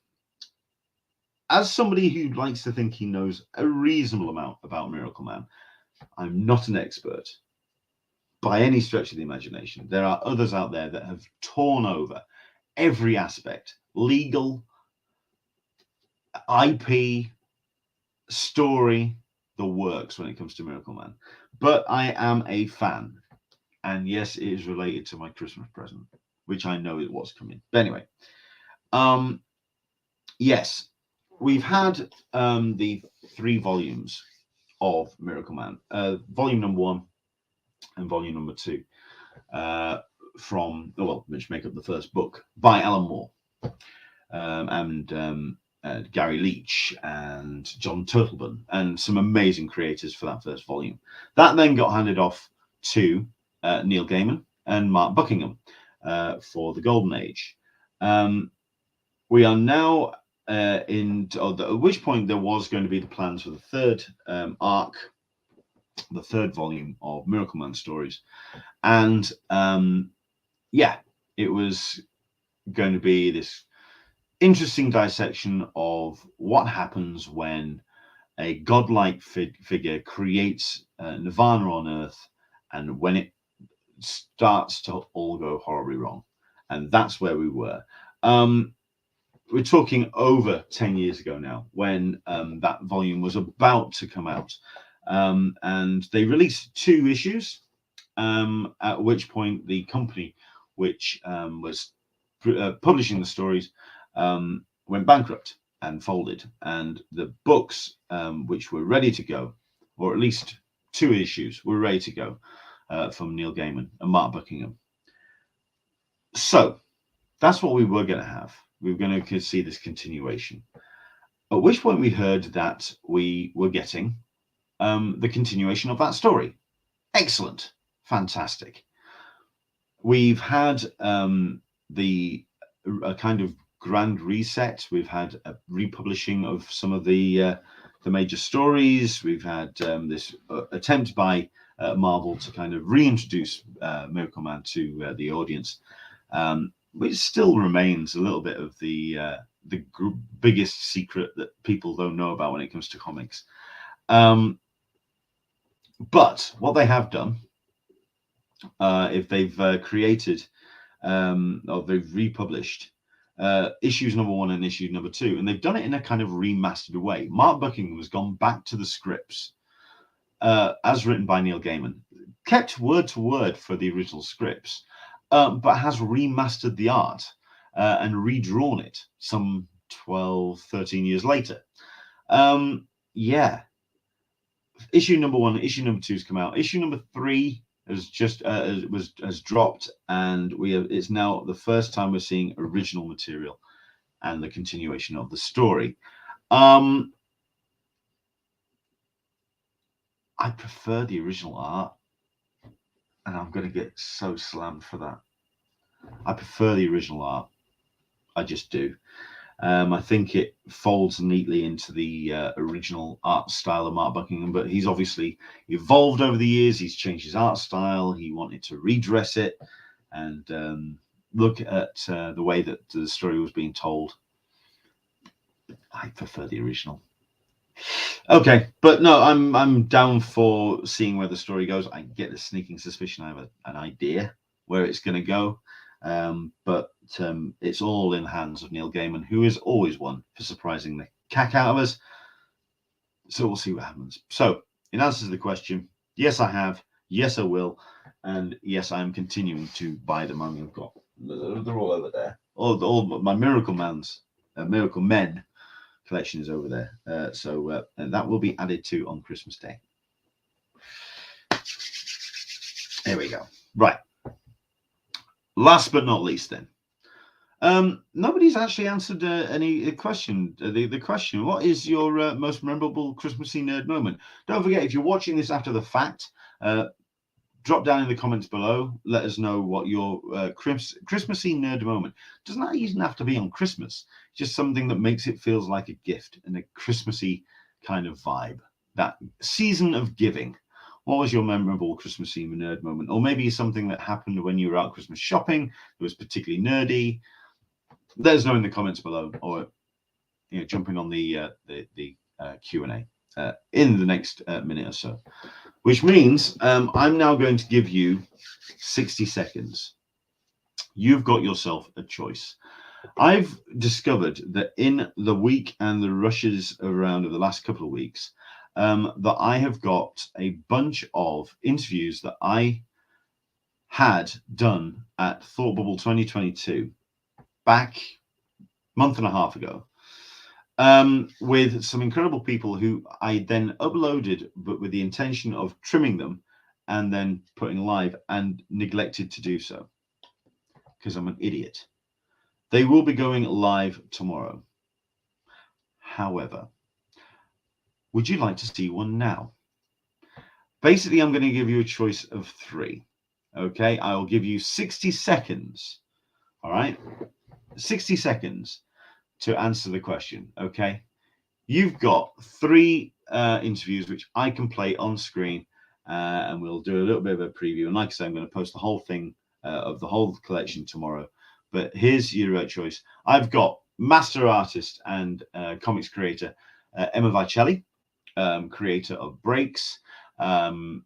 As somebody who likes to think he knows a reasonable amount about Miracle Man, I'm not an expert by any stretch of the imagination. There are others out there that have torn over every aspect, legal, IP, story, the works when it comes to Miracle Man. But I am a fan. And yes, it is related to my Christmas present, which I know it was coming. But anyway, yes, we've had the 3 volumes of Miracle Man, volume number 1 and volume number 2, which make up the first book by Alan Moore and Gary Leach and John Turtlebun, and some amazing creators for that first volume. That then got handed off to Neil Gaiman and Mark Buckingham for the Golden Age. We are now at which point there was going to be the plans for the third arc, the third volume of Miracle Man stories. And yeah, it was going to be this interesting dissection of what happens when a godlike figure creates nirvana on earth, and when it starts to all go horribly wrong. And that's where we were. We're talking over 10 years ago now, when that volume was about to come out. And they released 2 issues, at which point the company which was publishing the stories went bankrupt and folded. And the books which were ready to go, or at least 2 issues were ready to go from Neil Gaiman and Mark Buckingham. So that's what we were going to have. We were going to see this continuation. At which point we heard that we were getting the continuation of that story. Excellent. Fantastic. We've had a kind of grand reset. We've had a republishing of some of the major stories. We've had this attempt by Marvel to kind of reintroduce Miracle Man to the audience, which still remains a little bit of the biggest secret that people don't know about when it comes to comics. But what they have done if they've created or they've republished issues number 1 and issue number 2, and they've done it in a kind of remastered way. Mark Buckingham has gone back to the scripts as written by Neil Gaiman, kept word to word for the original scripts, but has remastered the art and redrawn it some 12, 13 years later. Yeah. Issue number 1, issue number 2 has come out. Issue number 3 has just has dropped, and it's now the first time we're seeing original material and the continuation of the story. I prefer the original art, and I'm going to get so slammed for that. I prefer the original art. I just do. I think it folds neatly into the original art style of Mark Buckingham, but he's obviously evolved over the years. He's changed his art style. He wanted to redress it and look at the way that the story was being told. I prefer the original. Okay, but no, I'm down for seeing where the story goes. I get the sneaking suspicion I have an idea where it's going to go. But it's all in the hands of Neil Gaiman, who is always one for surprising the cack out of us. So we'll see what happens. So in answer to the question, yes, I have. Yes, I will. And yes, I am continuing to buy them. I've got, they're all over there. All my Miracle Men collection is over there. So that will be added to on Christmas Day. There we go. Right. Last but not least, then, nobody's actually answered any question. The question: what is your most memorable Christmassy nerd moment? Don't forget, if you're watching this after the fact, drop down in the comments below. Let us know what your Christmassy nerd moment. Doesn't that even have to be on Christmas? Just something that makes it feels like a gift and a Christmassy kind of vibe. That season of giving. What was your memorable Christmassy nerd moment? Or maybe something that happened when you were out Christmas shopping that was particularly nerdy. Let us know in the comments below, or jumping on the Q&A in the next minute or so. Which means I'm now going to give you 60 seconds. You've got yourself a choice. I've discovered that in the week and the rushes around of the last couple of weeks, that I have got a bunch of interviews that I had done at Thought Bubble 2022 back a month and a half ago, with some incredible people who I then uploaded, but with the intention of trimming them and then putting live, and neglected to do so because I'm an idiot. They will be going live tomorrow. However, would you like to see one now? Basically, I'm going to give you a choice of 3. Okay, I will give you 60 seconds. All right, 60 seconds to answer the question. Okay, you've got 3 interviews which I can play on screen, and we'll do a little bit of a preview. And like I say, I'm going to post the whole thing of the whole collection tomorrow. But here's your choice. I've got master artist and comics creator Emma Vicelli, creator of Breaks, of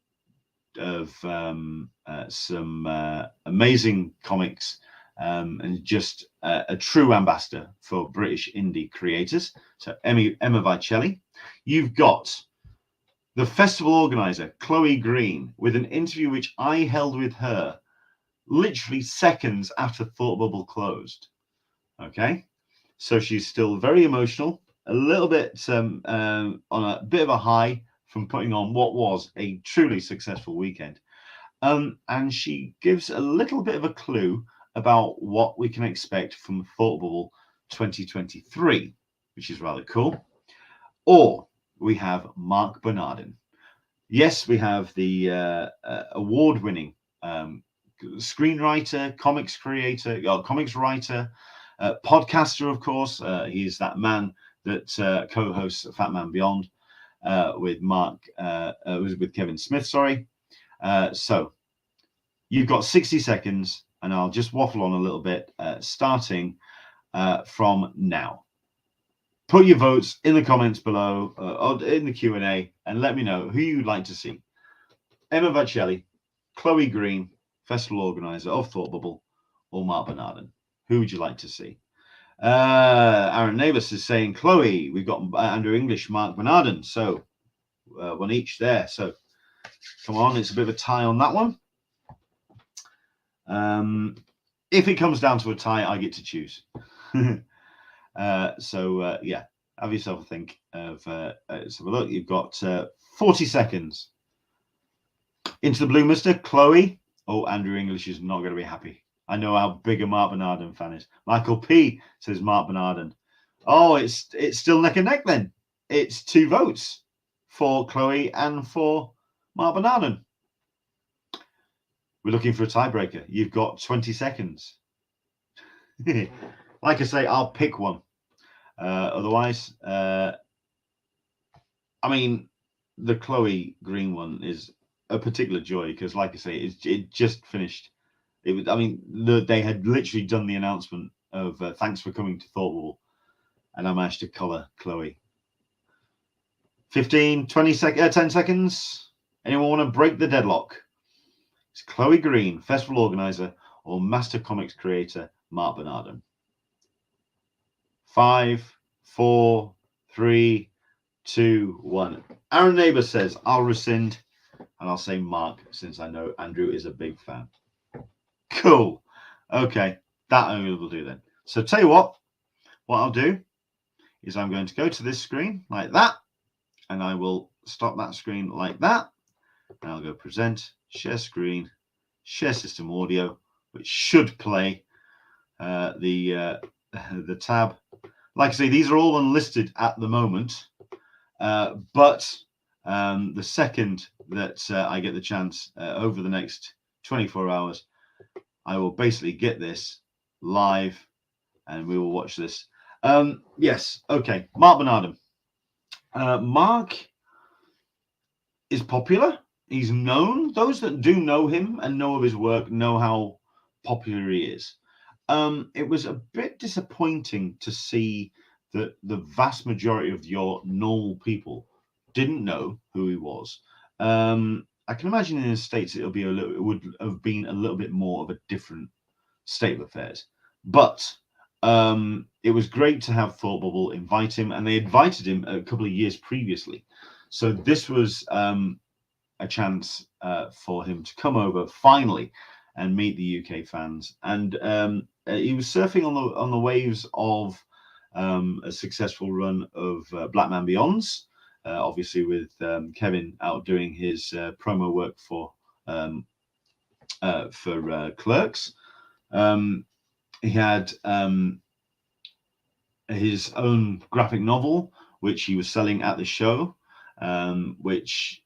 some amazing comics, and just a true ambassador for British indie creators. So Emma Vicelli. You've got the festival organizer, Chloe Green, with an interview which I held with her literally seconds after Thought Bubble closed. Okay, so she's still very emotional, a little bit on a bit of a high from putting on what was a truly successful weekend. And she gives a little bit of a clue about what we can expect from Thought Bubble 2023, which is rather cool. Or we have Mark Bernardin. Yes, we have the award-winning screenwriter, comics creator, comics writer, podcaster, of course. He's that man that co-hosts Fat Man Beyond with Kevin Smith, sorry. So you've got 60 seconds, and I'll just waffle on a little bit, starting from now. Put your votes in the comments below, or in the Q&A, and let me know who you'd like to see. Emma Vicelli, Chloe Green, festival organizer of Thought Bubble, or Mark Bernardin? Who would you like to see? Aaron Neighbors is saying Chloe. We've got Andrew English, Mark Bernardin. So one each there. So come on, it's a bit of a tie on that one. If it comes down to a tie, I get to choose. Yeah, have yourself a think of. Let's have a look. You've got 40 seconds. Into the blue, Mister Chloe. Oh, Andrew English is not going to be happy. I know how big a Mark Bernardin fan is. Michael P says Mark Bernardin. Oh, it's still neck and neck then. It's 2 votes for Chloe and for Mark Bernardin. We're looking for a tiebreaker. You've got 20 seconds. Like I say, I'll pick one. Otherwise, I mean, the Chloe Green one is a particular joy because, like I say, it just finished. It was. I mean, they had literally done the announcement of thanks for coming to Thought Bubble, and I managed to collar Chloe. 15, 20 seconds, 10 seconds. Anyone want to break the deadlock? It's Chloe Green, festival organizer, or master comics creator Mark Bernardin. 5, 4, 3, 2, 1. Aaron Neighbor says, I'll rescind, and I'll say Mark, since I know Andrew is a big fan. Cool. Okay, that only will do then. So tell you what I'll do is I'm going to go to this screen like that, and I will stop that screen like that, and I'll go present, share screen, share system audio, which should play the tab. Like I say, these are all unlisted at the moment, but the second that I get the chance over the next 24 hours, I will basically get this live and we will watch this. Yes, okay. Mark Bernardin. Mark is popular. He's known. Those that do know him and know of his work know how popular he is. It was a bit disappointing to see that the vast majority of your normal people didn't know who he was. I can imagine in the States it would have been a little bit more of a different state of affairs. But it was great to have Thought Bubble invite him, and they invited him a couple of years previously. So this was a chance for him to come over finally and meet the UK fans. And he was surfing on the waves of a successful run of Black Man Beyonds. Obviously with Kevin out doing his promo work for Clerks. He had his own graphic novel, which he was selling at the show, which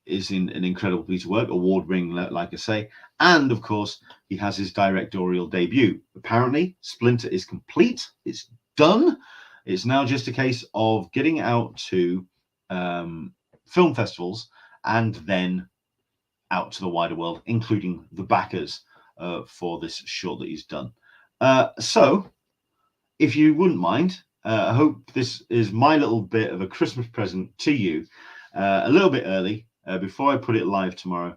is an incredible piece of work, award-winning, like I say. And of course, he has his directorial debut. Apparently, Splinter is complete. It's done. It's now just a case of getting out to film festivals and then out to the wider world, including the backers for this short that he's done. So if you wouldn't mind, I hope this is my little bit of a Christmas present to you, a little bit early, before I put it live tomorrow.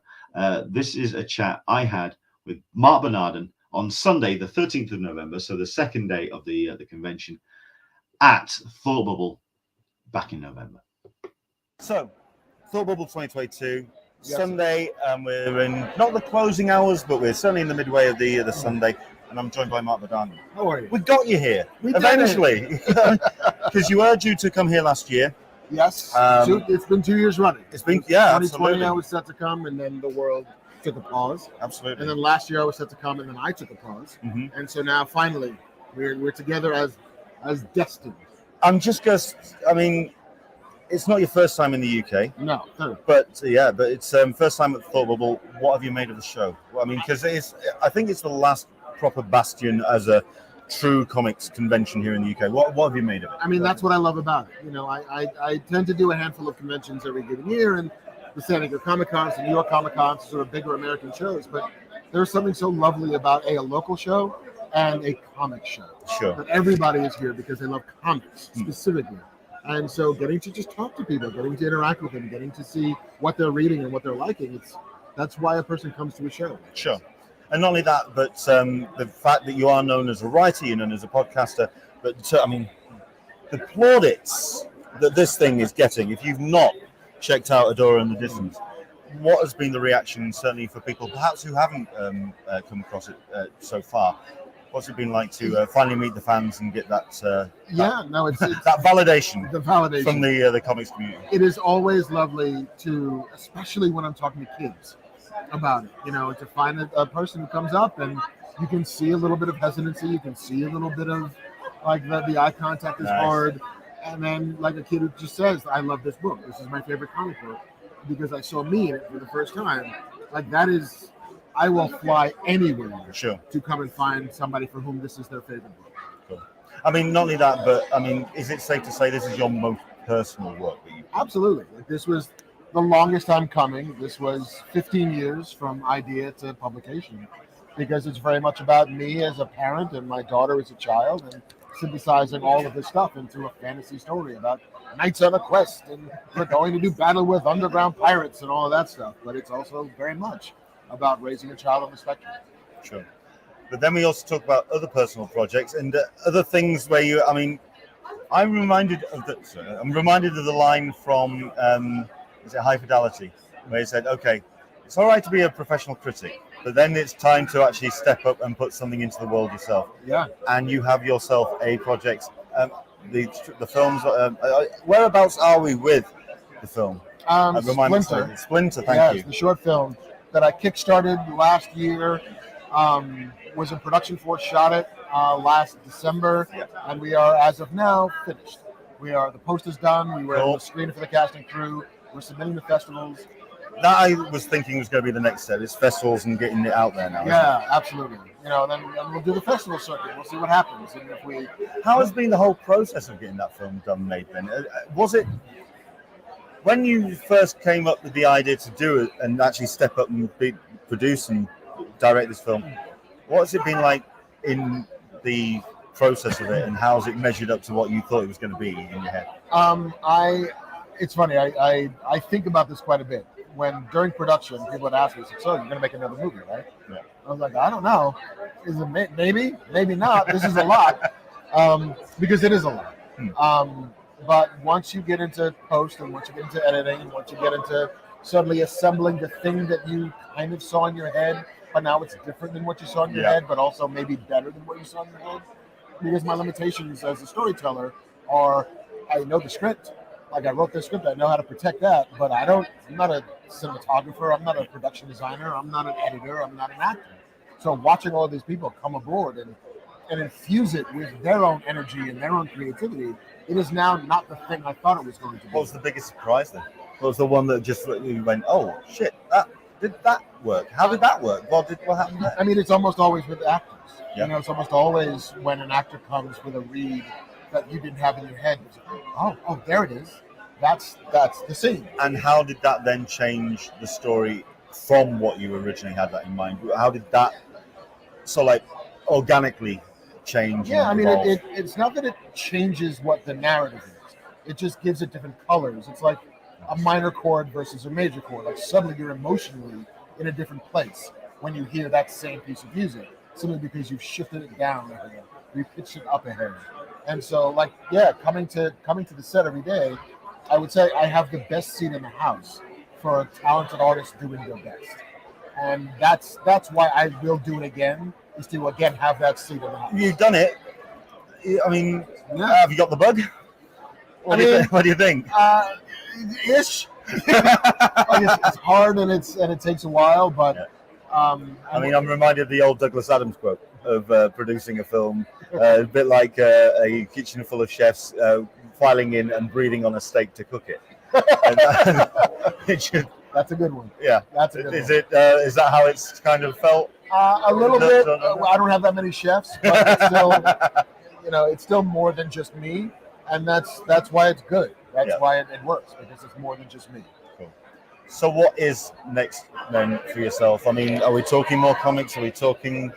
This is a chat I had with Mark Bernardin on Sunday, the 13th of November, so the second day of the convention at Thought Bubble back in November. So, Thought Bubble 2022, yes. Sunday, we're in not the closing hours, but we're certainly in the midway of the Sunday, and I'm joined by Mark Bernardin. How are you? We got you here, eventually, because you were due to come here last year. Yes, it's been 2 years running. It's been, yeah, 2020 absolutely. I was set to come, and then the world took a pause. Absolutely. And then last year I was set to come, and then I took a pause. Mm-hmm. And so now finally we're together as destined. I mean, it's not your first time in the UK. No, third. But it's first time at Thought Bubble. What have you made of the show? Well, I mean, because I think it's the last proper bastion as a true comics convention here in the UK. What have you made of it? I mean, that's what I love about it. You know, I tend to do a handful of conventions every given year, and the San Diego Comic Cons, the New York Comic Cons, sort of bigger American shows. But there's something so lovely about a local show and a comic show. Sure. But everybody is here because they love comics specifically. And so getting to just talk to people, getting to interact with them, getting to see what they're reading and what they're liking, that's why a person comes to a show. Sure. And not only that, but the fact that you are known as a writer, you're known as a podcaster, but I mean, the plaudits that this thing is getting, if you've not checked out Adora in the Distance, what has been the reaction, certainly for people perhaps who haven't come across it so far? What's it been like to finally meet the fans and get that it's that validation, the validation from the comics community? It is always lovely to, especially when I'm talking to kids about it, you know, to find a person who comes up and you can see a little bit of hesitancy, you can see a little bit of like the eye contact is hard, and then like a kid who just says, I love this book, this is my favorite comic book because I saw me in it for the first time. Like that is, I will fly anywhere to come and find somebody for whom this is their favorite book. Cool. I mean, not only that, but I mean, is it safe to say this is your most personal work that you? Absolutely. Like, this was the longest time coming. This was 15 years from idea to publication, because it's very much about me as a parent and my daughter as a child, and synthesizing all of this stuff into a fantasy story about knights on a quest and we're going to do battle with underground pirates and all of that stuff. But it's also very much about raising a child on the spectrum. Sure. But then we also talk about other personal projects and other things where you, I mean, I'm reminded of the line from is it High Fidelity, where he said, okay, it's all right to be a professional critic, but then it's time to actually step up and put something into the world yourself. Yeah. And you have yourself a project. The films, whereabouts are we with the film? Splinter, thank you. The short film that I kickstarted last year, was in production for, shot it last December, and we are, as of now, finished. The post is done. We were able to screen it for the cast and crew. We're submitting to festivals. That I was thinking was going to be the next step. It's festivals and getting it out there now. Yeah, absolutely. You know, then we'll do the festival circuit. We'll see what happens. And how has been the whole process of getting that film made? Then was it when you first came up with the idea to do it and actually step up and produce and direct this film? What's it been like in the process of it, and how has it measured up to what you thought it was going to be in your head? It's funny. I think about this quite a bit. When during production, people would ask me, "So you're going to make another movie, right?" Yeah. I was like, "I don't know. Is it maybe? Maybe not. This is a lot, because it is a lot." But once you get into post, and once you get into editing, and once you get into suddenly assembling the thing that you kind of saw in your head, but now it's different than what you saw in your head, but also maybe better than what you saw in your head. Because my limitations as a storyteller are, I know the script. Like I wrote the script, I know how to protect that, but I'm not a cinematographer, I'm not a production designer, I'm not an editor, I'm not an actor. So watching all these people come aboard and infuse it with their own energy and their own creativity, it is now not the thing I thought it was going to be. What was the biggest surprise then? What was the one that just you went, oh shit, did that work? How did that work? What happened there? I mean, it's almost always with actors. Yeah. You know, it's almost always when an actor comes with a read that you didn't have in your head. It's like, oh, there it is. That's the scene. And how did that then change the story from what you originally had that in mind? How did that organically change? Yeah, I mean, it's not that it changes what the narrative is. It just gives it different colors. It's like a minor chord versus a major chord. Like suddenly you're emotionally in a different place when you hear that same piece of music, simply because you've shifted it down a hair, you pitched it up a hair. And so, coming to the set every day, I would say I have the best seat in the house for a talented artist doing their best. And that's why I will do it again, is to again have that seat in the house. You've done it. I mean, have you got the bug? What do you think? Ish. It's hard and it takes a while, but I mean, I'm reminded of the old Douglas Adams quote of producing a film, a bit like a kitchen full of chefs filing in and breathing on a steak to cook it. That's a good one. Yeah, that's a good one. Is that how it's kind of felt? A little bit. I don't have that many chefs, but it's still, it's still more than just me, and that's why it's good. That's why it works, because it's more than just me. Cool. So what is next then for yourself? I mean, are we talking more comics? Are we talking?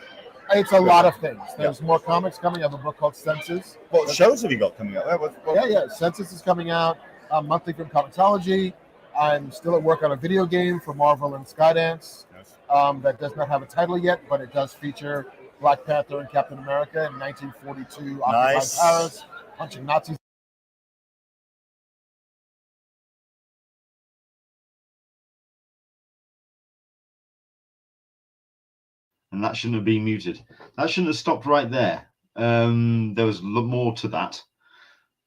It's a lot of things. There's more comics coming. I have a book called Senses. What shows have you got coming out? Yeah. Senses is coming out monthly from Comicsology. I'm still at work on a video game for Marvel and Skydance. Nice. that does not have a title yet, but it does feature Black Panther and Captain America in 1942 occupied Nice. Paris, punching Nazis. And that shouldn't have been muted. That shouldn't have stopped right there. There was more to that.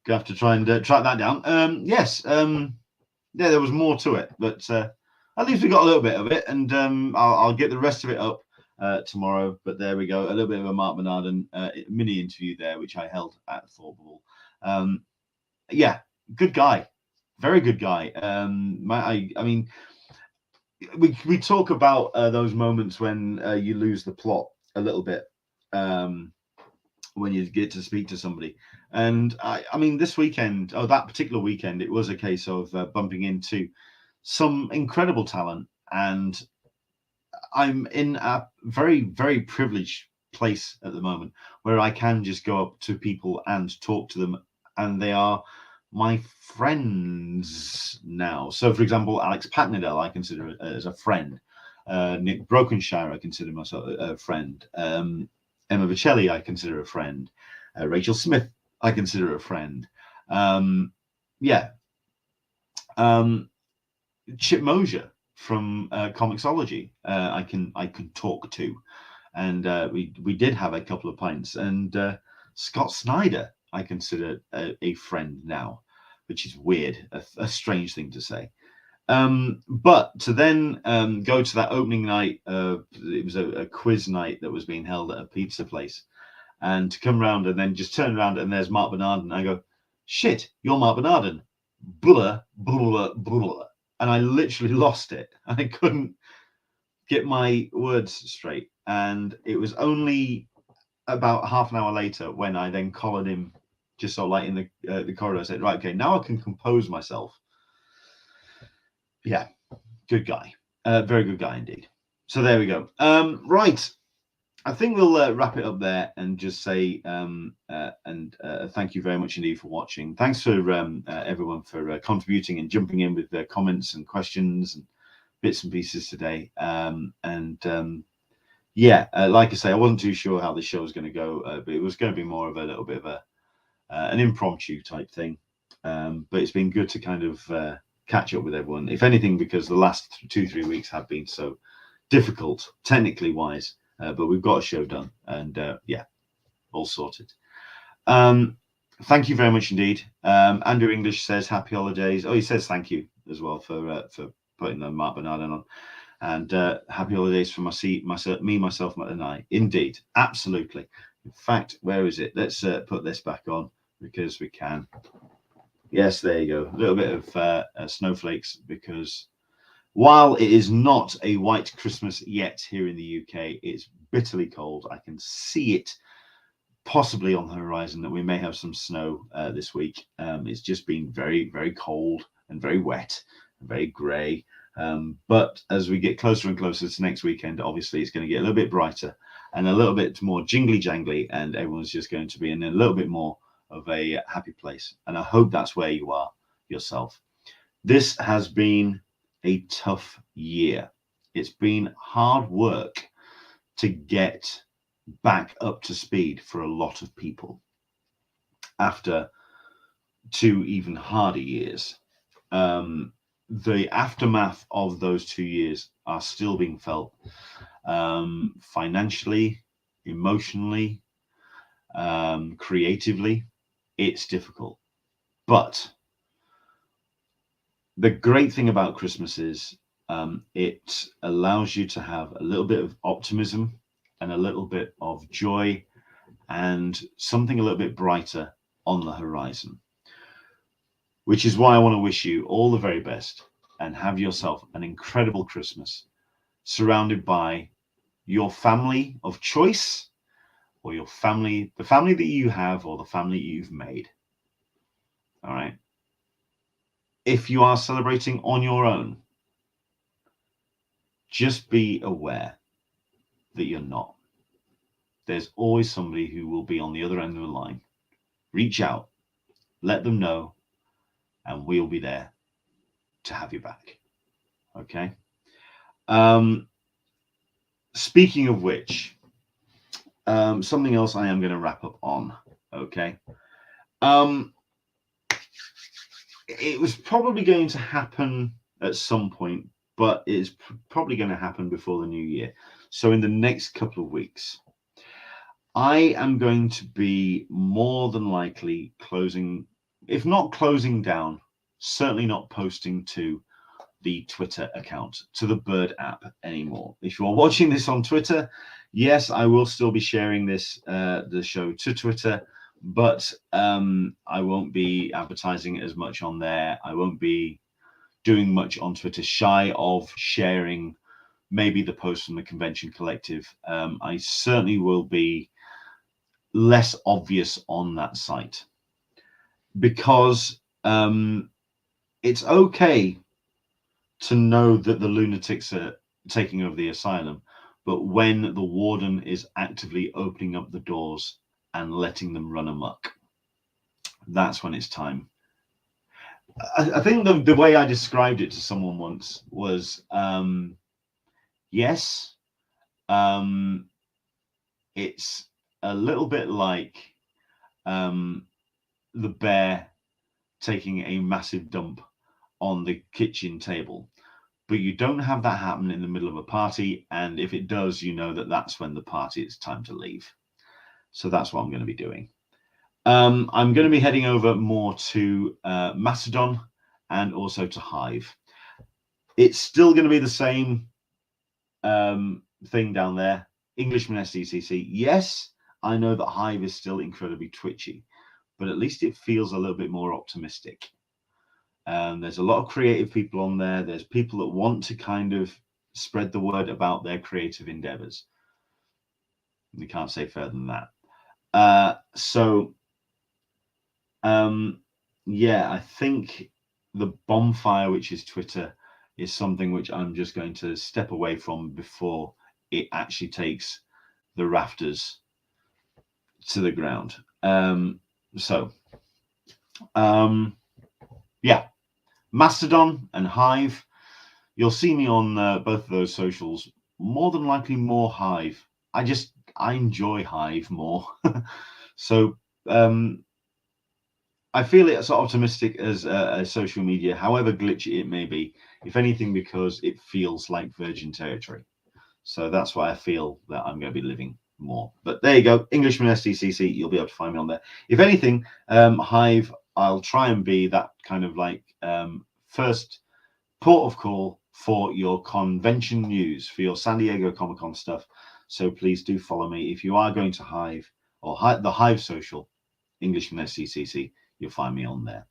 Gonna have to try and track that down. Yes. Yeah, there was more to it, but at least we got a little bit of it, and I'll get the rest of it up tomorrow. But there we go, a little bit of a Mark Bernardin mini interview there, which I held at Thought Bubble. Yeah, good guy, very good guy. I mean, we talk about those moments when you lose the plot a little bit when you get to speak to somebody. And I mean, this weekend, that particular weekend, it was a case of bumping into some incredible talent. And I'm in a very, very privileged place at the moment where I can just go up to people and talk to them, and they are my friends now. So, for example, Alex Packnadell, I consider as a friend. Nick Brokenshire, I consider myself a friend. Emma Vicelli, I consider a friend. Rachel Smith, I consider a friend. Chip Mosier from Comixology, I can talk to, and we did have a couple of pints. And Scott Snyder, I consider a friend now, which is weird, a strange thing to say. But to then go to that opening night, it was a quiz night that was being held at a pizza place, and to come around and then just turn around and there's Mark Bernardin. I go, shit, you're Mark Bernardin. Blah, blah, blah. And I literally lost it. I couldn't get my words straight. And it was only about half an hour later when I then collared him, just so like in the corridor. I said, right, okay, now I can compose myself. Yeah, good guy. Very good guy indeed. So there we go. Right. I think we'll wrap it up there and just say thank you very much indeed for watching. Thanks for everyone for contributing and jumping in with their comments and questions and bits and pieces today. Yeah, like I say, I wasn't too sure how the show was going to go, but it was going to be more of a little bit of an impromptu type thing. But it's been good to kind of catch up with everyone, if anything, because the last 2-3 weeks have been so difficult, technically wise. But we've got a show done, and yeah, all sorted. Thank you very much indeed. Andrew English says happy holidays. Oh, he says thank you as well for putting the Mark Bernardin on, and happy holidays for myself, and I. Indeed, absolutely. In fact, where is it? Let's put this back on because we can. Yes, there you go. A little bit of snowflakes, because while it is not a white Christmas yet here in the UK, it's bitterly cold. I can see it possibly on the horizon that we may have some snow this week. It's just been very, very cold and very wet and very grey. But as we get closer and closer to next weekend, obviously it's going to get a little bit brighter and a little bit more jingly jangly, and everyone's just going to be in a little bit more of a happy place. And I hope that's where you are yourself. This has been a tough year. It's been hard work to get back up to speed for a lot of people after 2 even harder years. The aftermath of those 2 years are still being felt, financially, emotionally, creatively. It's difficult, but the great thing about Christmas is it allows you to have a little bit of optimism and a little bit of joy and something a little bit brighter on the horizon, which is why I want to wish you all the very best and have yourself an incredible Christmas, surrounded by your family of choice, or your family, the family that you have, or the family you've made. All right. If you are celebrating on your own, just be aware that you're not. There's always somebody who will be on the other end of the line. Reach out, let them know, and we'll be there to have you back. Okay. speaking of which, something else I am going to wrap up on. Okay. It was probably going to happen at some point, but it's probably going to happen before the new year. So in the next couple of weeks, I am going to be more than likely closing, if not closing down, certainly not posting to the Twitter account, to the Bird app anymore. If you are watching this on Twitter, yes, I will still be sharing this the show to Twitter, but I won't be advertising as much on there. I won't be doing much on Twitter, shy of sharing maybe the post from the Convention Collective. I certainly will be less obvious on that site, because it's okay to know that the lunatics are taking over the asylum, but when the warden is actively opening up the doors and letting them run amok, that's when it's time. I think the way I described it to someone once was, yes, it's a little bit like the bear taking a massive dump on the kitchen table, but you don't have that happen in the middle of a party, and if it does, you know that that's when the party is time to leave. So that's what I'm going to be doing. I'm going to be heading over more to Mastodon and also to Hive. It's still going to be the same thing down there. Englishman s10e15. Yes, I know that Hive is still incredibly twitchy, but at least it feels a little bit more optimistic. There's a lot of creative people on there. There's people that want to kind of spread the word about their creative endeavors. We can't say further than that. Yeah, I think the bonfire, which is Twitter, is something which I'm just going to step away from before it actually takes the rafters to the ground. Yeah, Mastodon and Hive. You'll see me on both of those socials. More than likely more Hive. I enjoy Hive more. So I feel it's optimistic as a social media, however glitchy it may be, if anything, because it feels like virgin territory. So that's why I feel that I'm going to be living more. But there you go, Englishman s10e15, you'll be able to find me on there. If anything, Hive, I'll try and be that kind of like first port of call for your convention news, for your San Diego Comic-Con stuff. So please do follow me. If you are going to Hive or the Hive social, Englishman s10e15, you'll find me on there.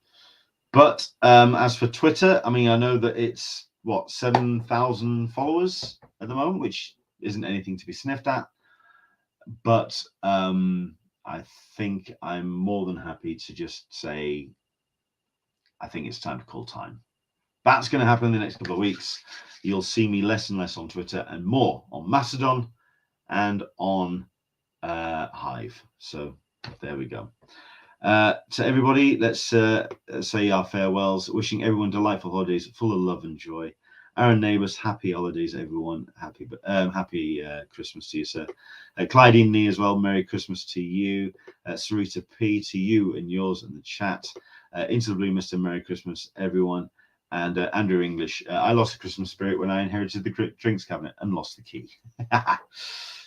But as for Twitter, I mean, I know that it's what, 7,000 followers at the moment, which isn't anything to be sniffed at. But I think I'm more than happy to just say, I think it's time to call time. That's going to happen in the next couple of weeks. You'll see me less and less on Twitter and more on Mastodon and on Hive. So there we go. To everybody, let's say our farewells. Wishing everyone delightful holidays, full of love and joy. Our neighbours, happy holidays, everyone. Happy Christmas to you, sir. Clyde Nee as well. Merry Christmas to you. Sarita P, to you and yours in the chat. Into the Blue Mister, Merry Christmas, everyone. And Andrew English, I lost the Christmas spirit when I inherited the drinks cabinet and lost the key.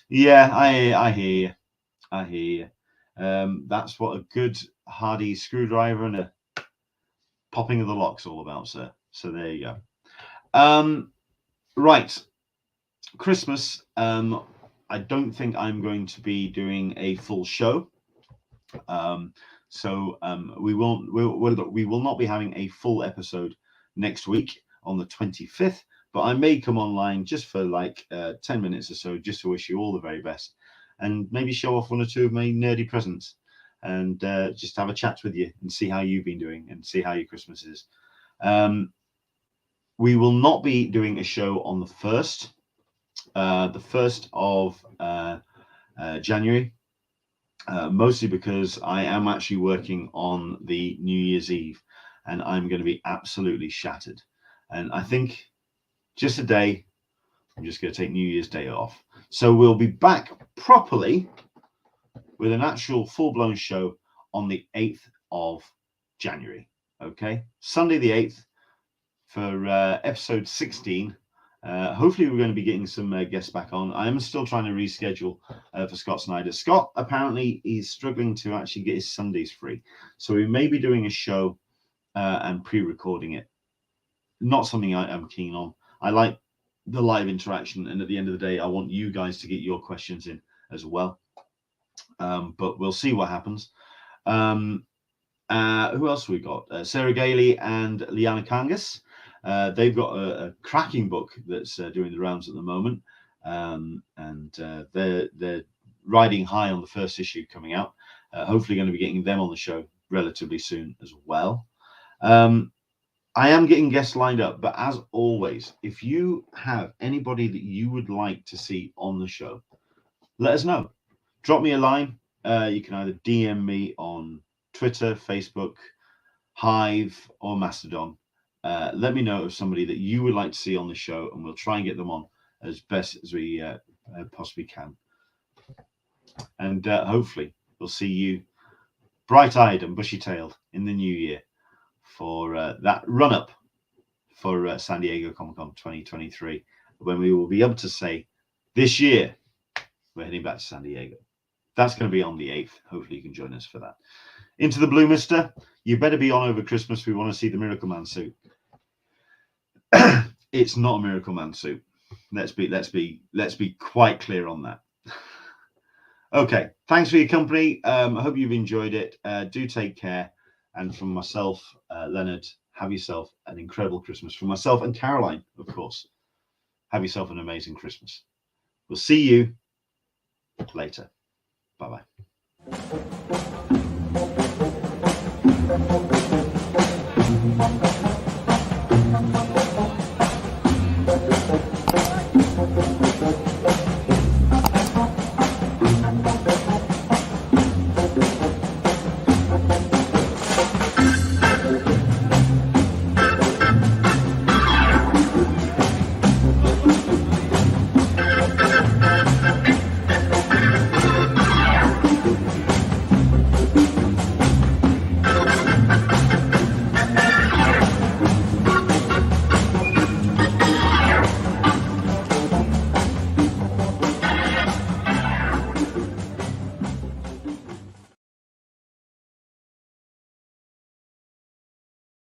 Yeah, I hear you. I hear you. That's what a good hardy screwdriver and a popping of the lock's all about, sir. So there you go. Right, Christmas. I don't think I'm going to be doing a full show. We will not be having a full episode next week on the 25th, but I may come online just for like 10 minutes or so, just to wish you all the very best and maybe show off one or two of my nerdy presents and just have a chat with you and see how you've been doing and see how your Christmas is. We will not be doing a show on the 1st of January, mostly because I am actually working on the New Year's Eve and I'm going to be absolutely shattered. And I think just a day I'm just going to take New Year's Day off. So we'll be back properly with an actual full-blown show on the 8th of January. Okay, Sunday the 8th for episode 16. Hopefully we're going to be getting some guests back on. I am still trying to reschedule for Scott Snyder. Scott apparently is struggling to actually get his Sundays free. So we may be doing a show and pre-recording it. Not something I am keen on. I like the live interaction, and at the end of the day, I want you guys to get your questions in as well. But we'll see what happens. Who else have we got? Sarah Gailey and Liana Kangas. They've got a cracking book that's doing the rounds at the moment, and they're riding high on the first issue coming out. Hopefully going to be getting them on the show relatively soon as well. I am getting guests lined up, but as always, if you have anybody that you would like to see on the show, let us know. Drop me a line. You can either DM me on Twitter, Facebook, Hive, or Mastodon. Let me know of somebody that you would like to see on the show, and we'll try and get them on as best as we possibly can. And hopefully we'll see you bright-eyed and bushy-tailed in the new year for that run-up for San Diego Comic-Con 2023, when we will be able to say, this year, we're heading back to San Diego. That's going to be on the 8th. Hopefully you can join us for that. Into the Blue, mister. You better be on over Christmas. We want to see the Miracle Man suit. It's not a Miracle Man suit. Let's be quite clear on that. Okay. Thanks for your company. I hope you've enjoyed it. Do take care. And from myself, Leonard, have yourself an incredible Christmas. From myself and Caroline, of course, have yourself an amazing Christmas. We'll see you later. Bye-bye.